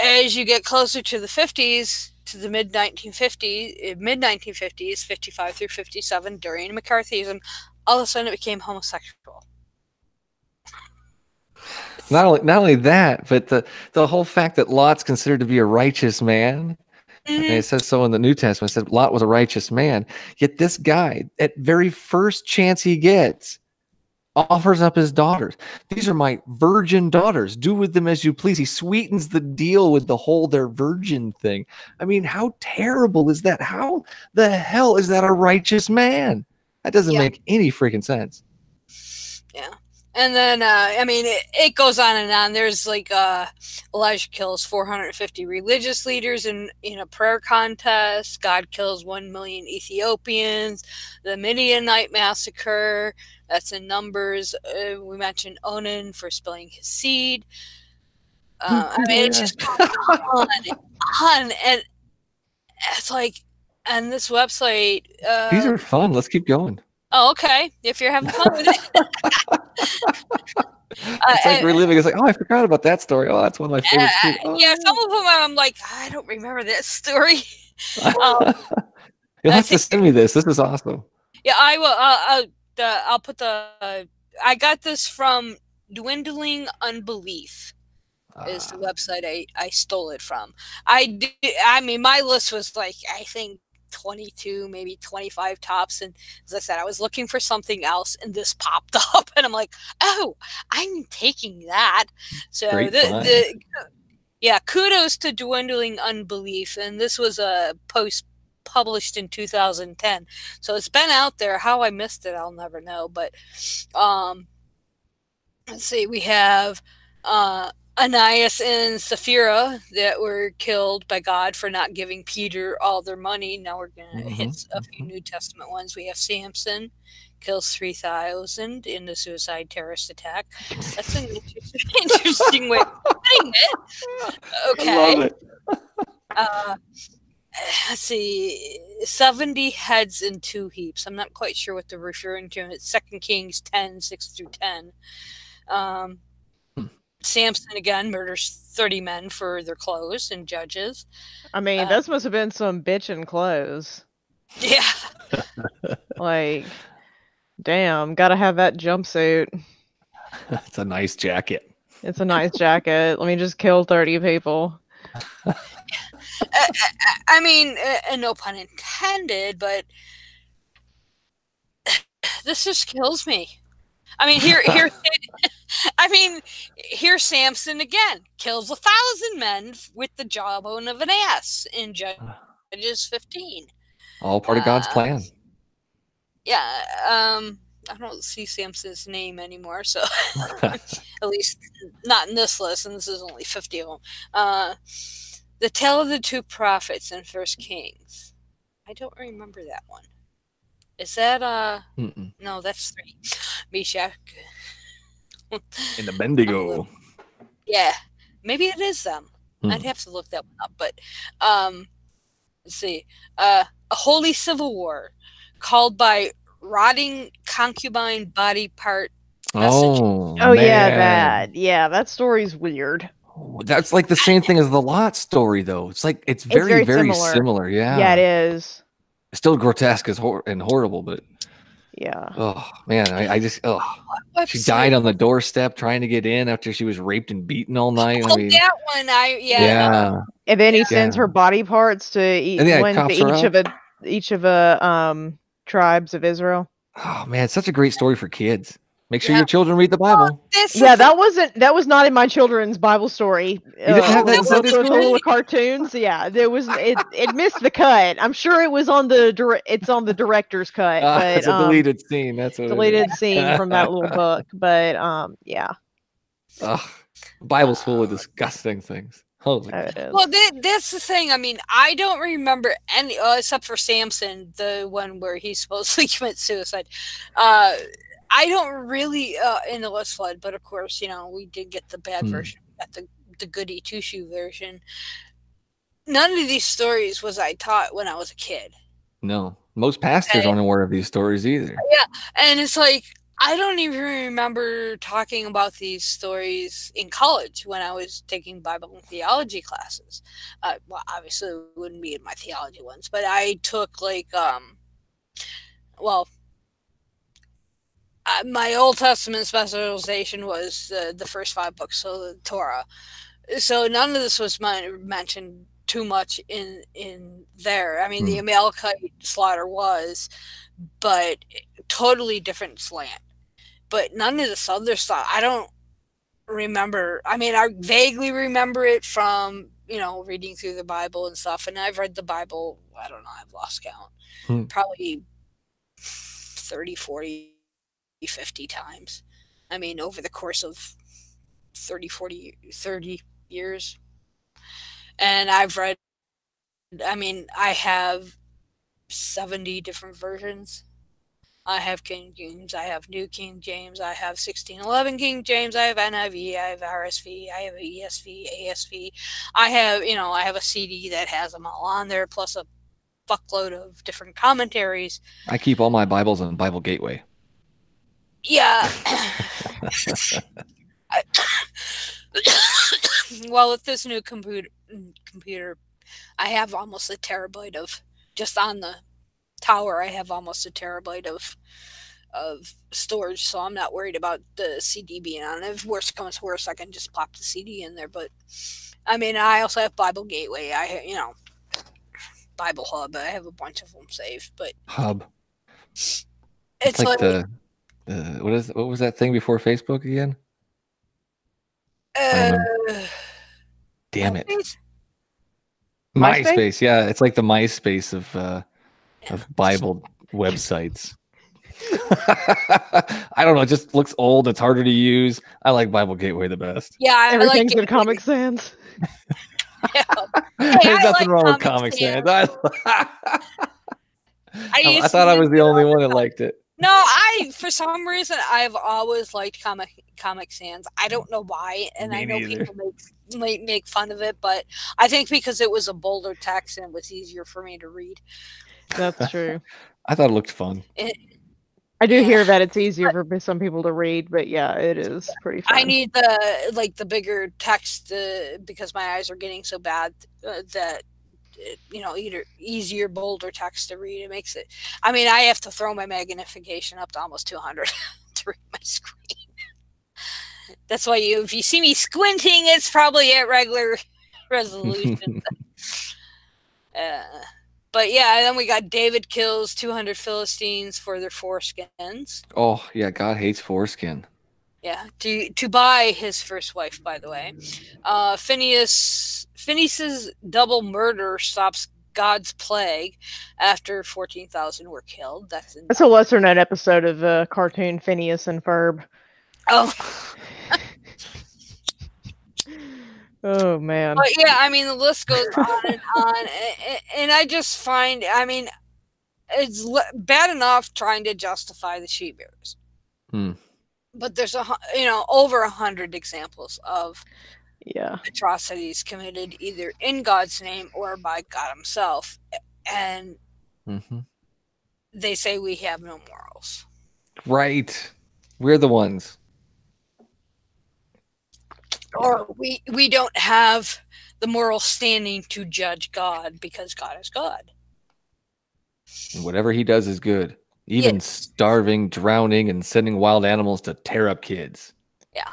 As you get closer to the 50s, to the mid-1950s, 55 through 57, during McCarthyism, all of a sudden it became homosexual. Not only that, but the whole fact that Lot's considered to be a righteous man. And it says so in the New Testament. It said Lot was a righteous man. Yet this guy, at very first chance he gets, offers up his daughters. These are my virgin daughters. Do with them as you please. He sweetens the deal with the whole they're virgin thing. I mean, how terrible is that? How the hell is that a righteous man? That doesn't make any freaking sense. Yeah. And then, I mean, it goes on and on. There's like Elijah kills 450 religious leaders in a prayer contest. God kills 1 million Ethiopians. The Midianite massacre. That's in Numbers. We mentioned Onan for spilling his seed. I mean, it's just on and on. And it's like, and this website. These are fun. Let's keep going. Oh, okay. If you're having fun with it. It's like reliving. It's like, oh, I forgot about that story. Oh, that's one of my favorites too. Oh, yeah, some of them I'm like, I don't remember that story. You'll have to send me this. This is awesome. Yeah, I will. I'll put the. I got this from Dwindling Unbelief. Is the website I stole it from. I mean, my list was like, I think 22, maybe 25 tops. And as I said, I was looking for something else and this popped up and I'm like, oh, I'm taking that. So kudos to Dwindling Unbelief. And this was a post published in 2010. So it's been out there. How I missed it, I'll never know. But let's see, we have Ananias and Sapphira that were killed by God for not giving Peter all their money. Now we're going to hit a few New Testament ones. We have Samson kills 3,000 in the suicide terrorist attack. That's an interesting way of putting it. Okay. I love it. Let's see, 70 heads in 2 heaps. I'm not quite sure what they're referring to. It's 2 Kings 10, 6 through 10. Samson again murders 30 men for their clothes in Judges. I mean, this must have been some bitchin' clothes. Yeah. Like, damn, gotta have that jumpsuit. It's a nice jacket. It's a nice jacket. Let me just kill 30 people. I mean, no pun intended, but this just kills me. I mean, here's Samson again. Kills 1,000 men with the jawbone of an ass in Judges 15. All part of God's plan. Yeah. I don't see Samson's name anymore, so at least not in this list, and this is only 50 of them. The Tale of the Two Prophets in 1 Kings. I don't remember that one. Is that no, that's 3. Meshach. And the Bendigo. Yeah. Maybe it is them. I'd have to look that one up. But let's see. A holy civil war called by rotting concubine body part messages. Oh yeah, that story's weird. That's like the same thing as the Lot story, though. It's like it's very similar. Yeah, it is. It's still grotesque and horrible, but yeah. Oh man, I just she died on the doorstep trying to get in after she was raped and beaten all night. I mean, that one, And then he sends her body parts to each of the tribes of Israel. Oh man, it's such a great story for kids. Make sure your children read the Bible. That was not in my children's Bible story. You didn't have that in Sunday school? Full of cartoons. Yeah, there was. It missed the cut. I'm sure it was on the it's on the director's cut. But it's a deleted scene. That's what deleted scene from that little book. But yeah. Bible's full of disgusting things. Holy. Well, that's the thing. I mean, I don't remember any except for Samson, the one where he supposedly commits suicide. I don't really in the List Flood, but of course, we did get the bad version. We got the goody two-shoe version. None of these stories was I taught when I was a kid. No, most pastors aren't aware of these stories either. Yeah, and it's like I don't even remember talking about these stories in college when I was taking Bible and theology classes. Well, obviously, it wouldn't be in my theology ones, but I took my Old Testament specialization was the first 5 books, so the Torah. So none of this was mentioned too much in there. I mean, the Amalekite slaughter was, but totally different slant. but none of this other stuff. I don't remember. I mean, I vaguely remember it from, reading through the Bible and stuff. And I've read the Bible, I don't know, I've lost count. Probably 30, 40, 50 times. I mean, over the course of 30, 40, 30 years. And I've read, I have 70 different versions. I have King James, I have New King James, I have 1611 King James, I have NIV, I have RSV, I have ESV, ASV. I have a CD that has them all on there, plus a fuckload of different commentaries. I keep all my Bibles on Bible Gateway. Yeah. Well, with this new computer, I have almost a terabyte of, just on the tower, I have almost a terabyte of storage, so I'm not worried about the CD being on. If worse comes worse, I can just pop the CD in there. But I also have Bible Gateway. Bible Hub. I have a bunch of them saved. But Hub. It's like the what was that thing before Facebook again? Damn it. MySpace. Yeah, it's like the MySpace of Bible websites. I don't know. It just looks old. It's harder to use. I like Bible Gateway the best. Yeah, everything's in Comic Sans. Yeah. There's nothing wrong with Comic Sans. I thought I was the only one that liked it. No, for some reason, I've always liked Comic Sans. I don't know why, and I know people make fun of it, but I think because it was a bolder text and it was easier for me to read. That's true. I thought it looked fun. I do hear that it's easier for some people to read, but yeah, it is pretty fun. I need the bigger text because my eyes are getting so bad that either easier, bolder text to read. It makes it. I have to throw my magnification up to almost 200 to read my screen. That's why if you see me squinting, it's probably at regular resolution. But yeah, then we got David kills 200 Philistines for their foreskins. Oh yeah, God hates foreskin. Yeah, to buy his first wife, by the way. Phineas's double murder stops God's plague after 14,000 were killed. That's a lesser known episode of the cartoon Phineas and Ferb. Oh. Oh man. But yeah, the list goes on and on, and I just find, it's bad enough trying to justify the sheep bearers. But there's over 100 examples of atrocities committed either in God's name or by God himself, and they say we have no morals. Right, we're the ones. Or we don't have the moral standing to judge God because God is God. And whatever he does is good. Even starving, drowning, and sending wild animals to tear up kids. Yeah.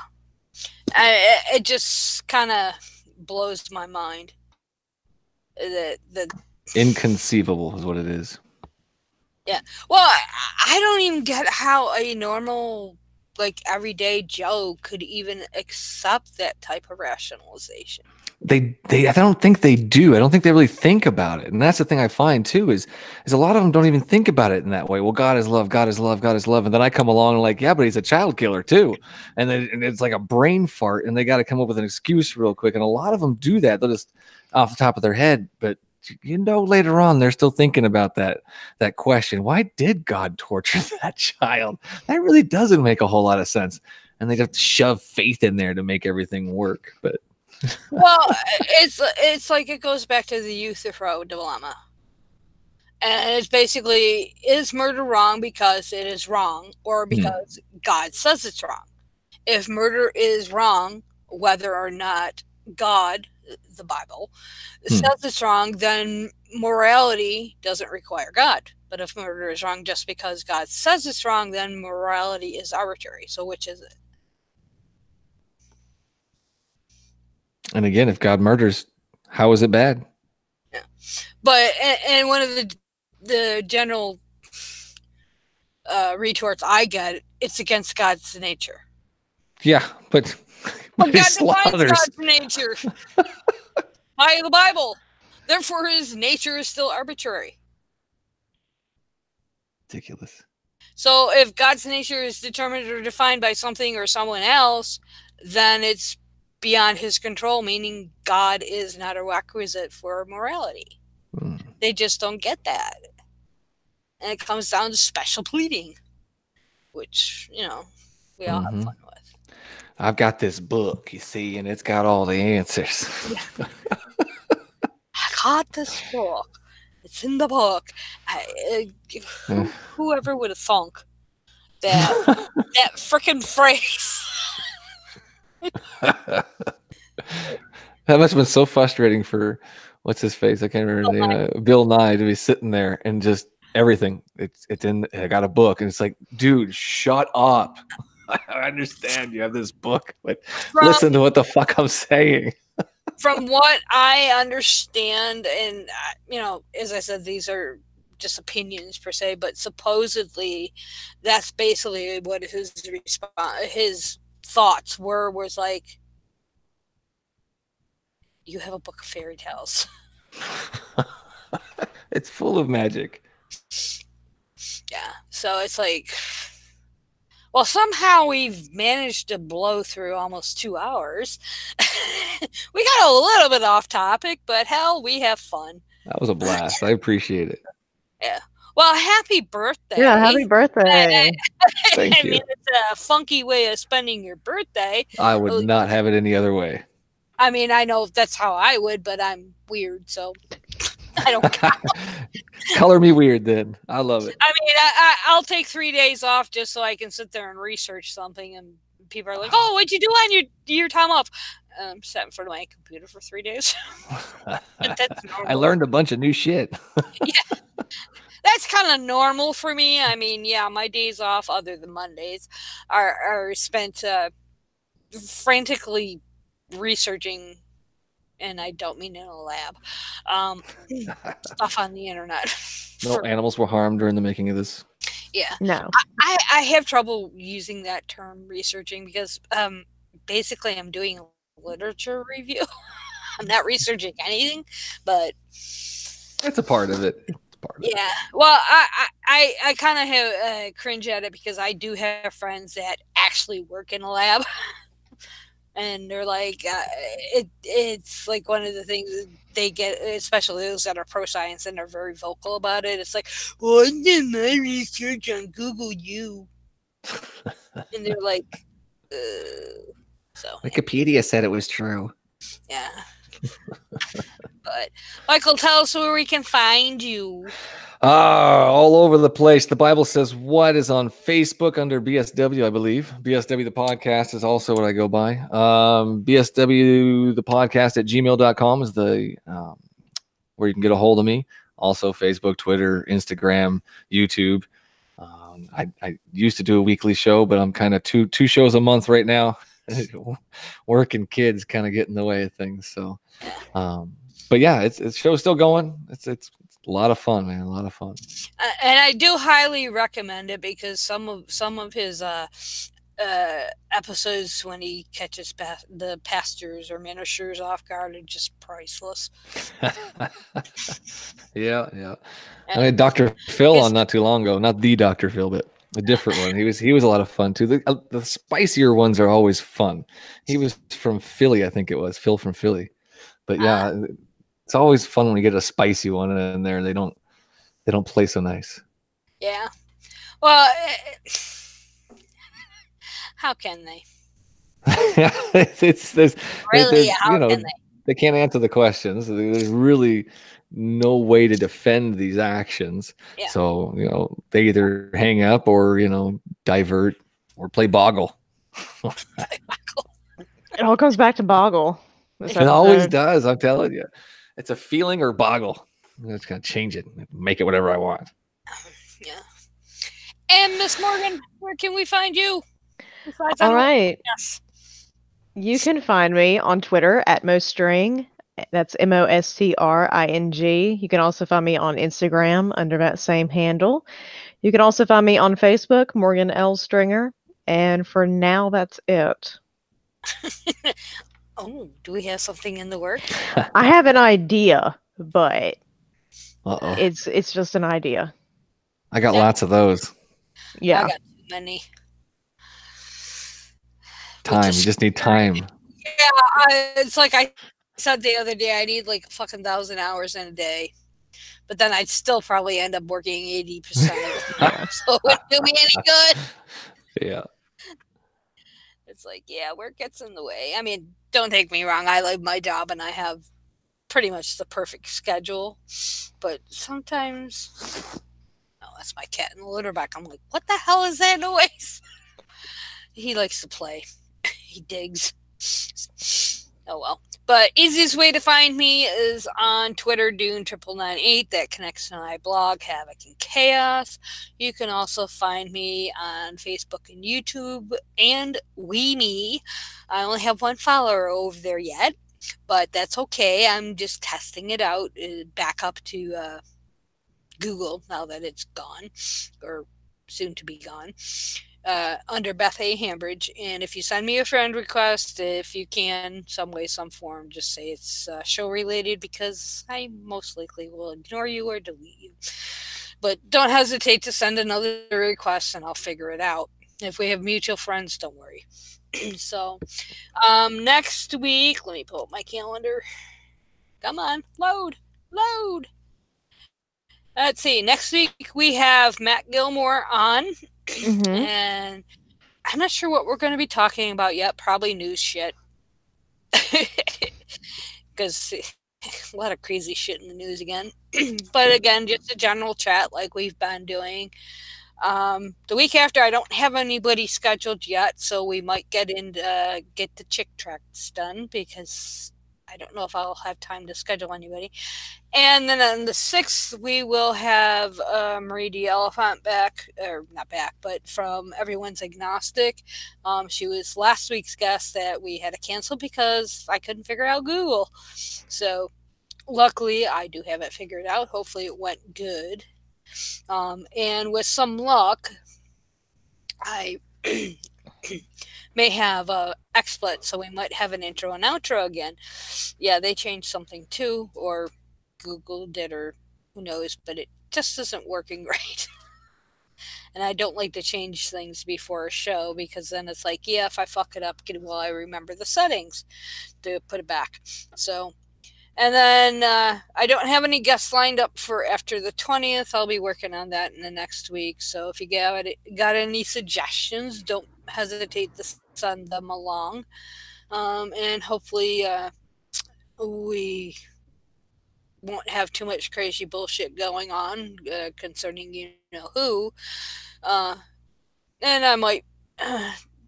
It just kind of blows my mind. Inconceivable is what it is. Yeah. Well, I don't even get how a normal, everyday Joe could even accept that type of rationalization. I don't think they do. I don't think they really think about it. And that's the thing I find too, is a lot of them don't even think about it in that way. Well, God is love, God is love, God is love. And then I come along and yeah, but he's a child killer too. And then it's like a brain fart and they got to come up with an excuse real quick. And a lot of them do that. They'll just off the top of their head, but later on, they're still thinking about that question. Why did God torture that child? That really doesn't make a whole lot of sense. And they have to shove faith in there to make everything work. But well, it's like it goes back to the Euthyphro dilemma. And it's basically, is murder wrong because it is wrong or because God says it's wrong? If murder is wrong, whether or not God, the Bible, says it's wrong, then morality doesn't require God. But if murder is wrong just because God says it's wrong, then morality is arbitrary. So which is it? And again, if God murders, how is it bad? Yeah. But, one of the general retorts I get it's against God's nature. Yeah, but God defines God's nature by the Bible. Therefore, his nature is still arbitrary. Ridiculous. So if God's nature is determined or defined by something or someone else, then it's beyond his control, meaning God is not a requisite for morality. They just don't get that. And it comes down to special pleading, which, we all have fun with. I've got this book, you see, and it's got all the answers. Yeah. I got this book. It's in the book. Whoever would have thunk that that freaking phrase. That must have been so frustrating for what's his face? I can't remember his name. Bill Nye, to be sitting there and just everything. It's in. I got a book, and it's like, dude, shut up. I understand you have this book, but listen to what the fuck I'm saying. From what I understand, and as I said, these are just opinions per se, but supposedly that's basically what his thoughts were, was like, you have a book of fairy tales. It's full of magic. Yeah, so it's like, well, somehow we've managed to blow through almost 2 hours. We got a little bit off topic, but hell, we have fun. That was a blast. I appreciate it. Yeah. Well, happy birthday. Yeah, happy birthday. Thank you. I mean, it's a funky way of spending your birthday. I would not have it any other way. I mean, I know that's how I would, but I'm weird, so I don't count. Color me weird, then. I love it. I mean, I'll take 3 days off just so I can sit there and research something, and people are like, "Oh, what'd you do on your time off?" Sat in front of my computer for 3 days. That's normal. I learned a bunch of new shit. Yeah. That's kind of normal for me. I mean, yeah, my days off, other than Mondays, are spent frantically researching, and I don't mean in a lab, stuff on the internet. No animals were harmed during the making of this? Yeah. No. I have trouble using that term, researching, because basically I'm doing a literature review. I'm not researching anything, but it's a part of it. Yeah, well, I kind of have cringe at it, because I do have friends that actually work in a lab, and they're like, it's like one of the things they get, especially those that are pro science and are very vocal about it. It's like, well, I did my research on Google U, and they're like, so Wikipedia said it was true. Yeah. But Michael, tell us where we can find you. All over the place. The Bible Says What is on Facebook under BSW, I believe. BSW the podcast is also what I go by. BSW the podcast at gmail.com is the where you can get a hold of me. Also Facebook, Twitter, Instagram, YouTube. I used to do a weekly show, but I'm kind of two shows a month right now. Work and kids kind of get in the way of things. So but yeah, it's show's still going. It's a lot of fun, man. A lot of fun. And I do highly recommend it, because some of his episodes, when he catches the pastors or ministers off guard, are just priceless. Yeah. I mean, Dr. Phil on not too long ago. Not the Dr. Phil, but a different one. He was a lot of fun too. The spicier ones are always fun. He was from Philly, I think it was Phil from Philly. But yeah, it's always fun when you get a spicy one in there. They don't play so nice. Yeah. Well, how can they? There's really, how can they? They can't answer the questions. There's really no way to defend these actions. Yeah. So, they either hang up or, divert or play Boggle. It all comes back to Boggle. It always does. I'm telling you. It's a feeling or Boggle. I'm just going to change it and make it whatever I want. Yeah. And Miss Morgan, where can we find you? All right. Yes. You can find me on Twitter at Mostring. That's Mostring. You can also find me on Instagram under that same handle. You can also find me on Facebook, Morgan L. Stringer. And for now, that's it. Oh, do we have something in the works? I have an idea, but Uh-oh. it's just an idea. I got lots of those. Yeah. I got too many. Time. You just need time. Yeah, it's like I said the other day, I need like fucking 1,000 hours in a day. But then I'd still probably end up working 80% of it. So it wouldn't do me any good. Yeah. It's like, yeah, work gets in the way. I mean, don't take me wrong. I like my job and I have pretty much the perfect schedule. But sometimes, oh, that's my cat in the litter box. I'm like, what the hell is that noise? He likes to play. He digs. Oh well. But easiest way to find me is on Twitter, Dune998. That connects to my blog, Havoc and Chaos. You can also find me on Facebook and YouTube and WeMe. I only have one follower over there yet, but that's okay. I'm just testing it out, back up to Google now that it's gone, or soon to be gone. Under Beth A. Hambridge. And if you send me a friend request, if you can, some way, some form, just say it's show related, because I most likely will ignore you or delete you. But don't hesitate to send another request and I'll figure it out. If we have mutual friends, don't worry. So, next week, let me pull up my calendar. Come on, load. Let's see. Next week we have Matt Gilmore on. And I'm not sure what we're going to be talking about yet. Probably news shit. Because a lot of crazy shit in the news again. But again, just a general chat like we've been doing. The week after, I don't have anybody scheduled yet, so we might get the chick tracks done, because I don't know if I'll have time to schedule anybody. And then on the 6th, we will have Marie D. Elephant back, or not back, but from Everyone's Agnostic. She was last week's guest that we had to cancel because I couldn't figure out Google. So luckily, I do have it figured out. Hopefully it went good. And with some luck, I may have XSplit, so we might have an intro and outro again. Yeah, they changed something too, or Google did, or who knows, but it just isn't working right. And I don't like to change things before a show, because then it's like, yeah, if I fuck it up, well, I remember the settings to put it back. So, and then I don't have any guests lined up for after the 20th. I'll be working on that in the next week. So if you got any suggestions, don't hesitate to send them along. And hopefully we won't have too much crazy bullshit going on concerning who. And I might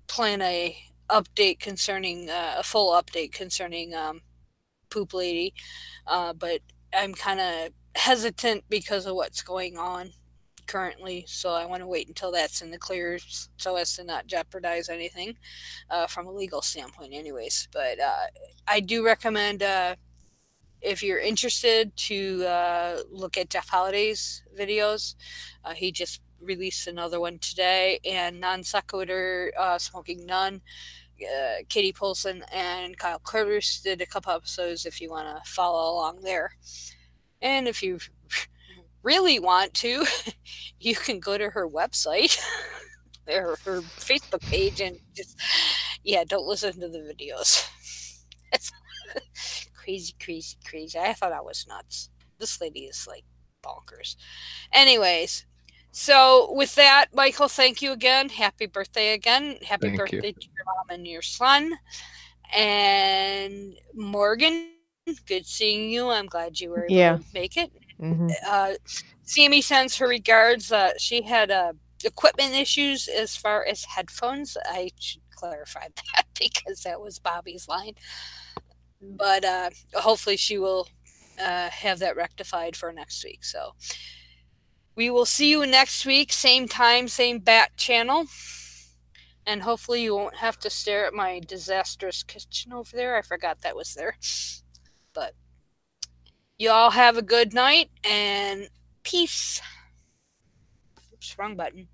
plan a full update concerning Poop Lady, but I'm kind of hesitant because of what's going on currently, so I want to wait until that's in the clear so as to not jeopardize anything from a legal standpoint anyways. But I do recommend, if you're interested, to look at Jeff Holliday's videos. He just released another one today, and Non Sequitur, Smoking None, Katie Polson and Kyle Curtis did a couple episodes if you want to follow along there. And if you really want to, you can go to her website or her Facebook page and just, don't listen to the videos. It's crazy. I thought I was nuts. This lady is like bonkers. Anyways, so with that, Michael, thank you again. Happy birthday again. Happy birthday to your mom and your son. And Morgan, good seeing you. I'm glad you were able to make it. Sammy sends her regards. She had equipment issues as far as headphones. I should clarify that because that was Bobby's line. But hopefully she will have that rectified for next week. So we will see you next week, same time, same bat channel. And hopefully you won't have to stare at my disastrous kitchen over there. I forgot that was there. But you all have a good night and peace. Oops, wrong button.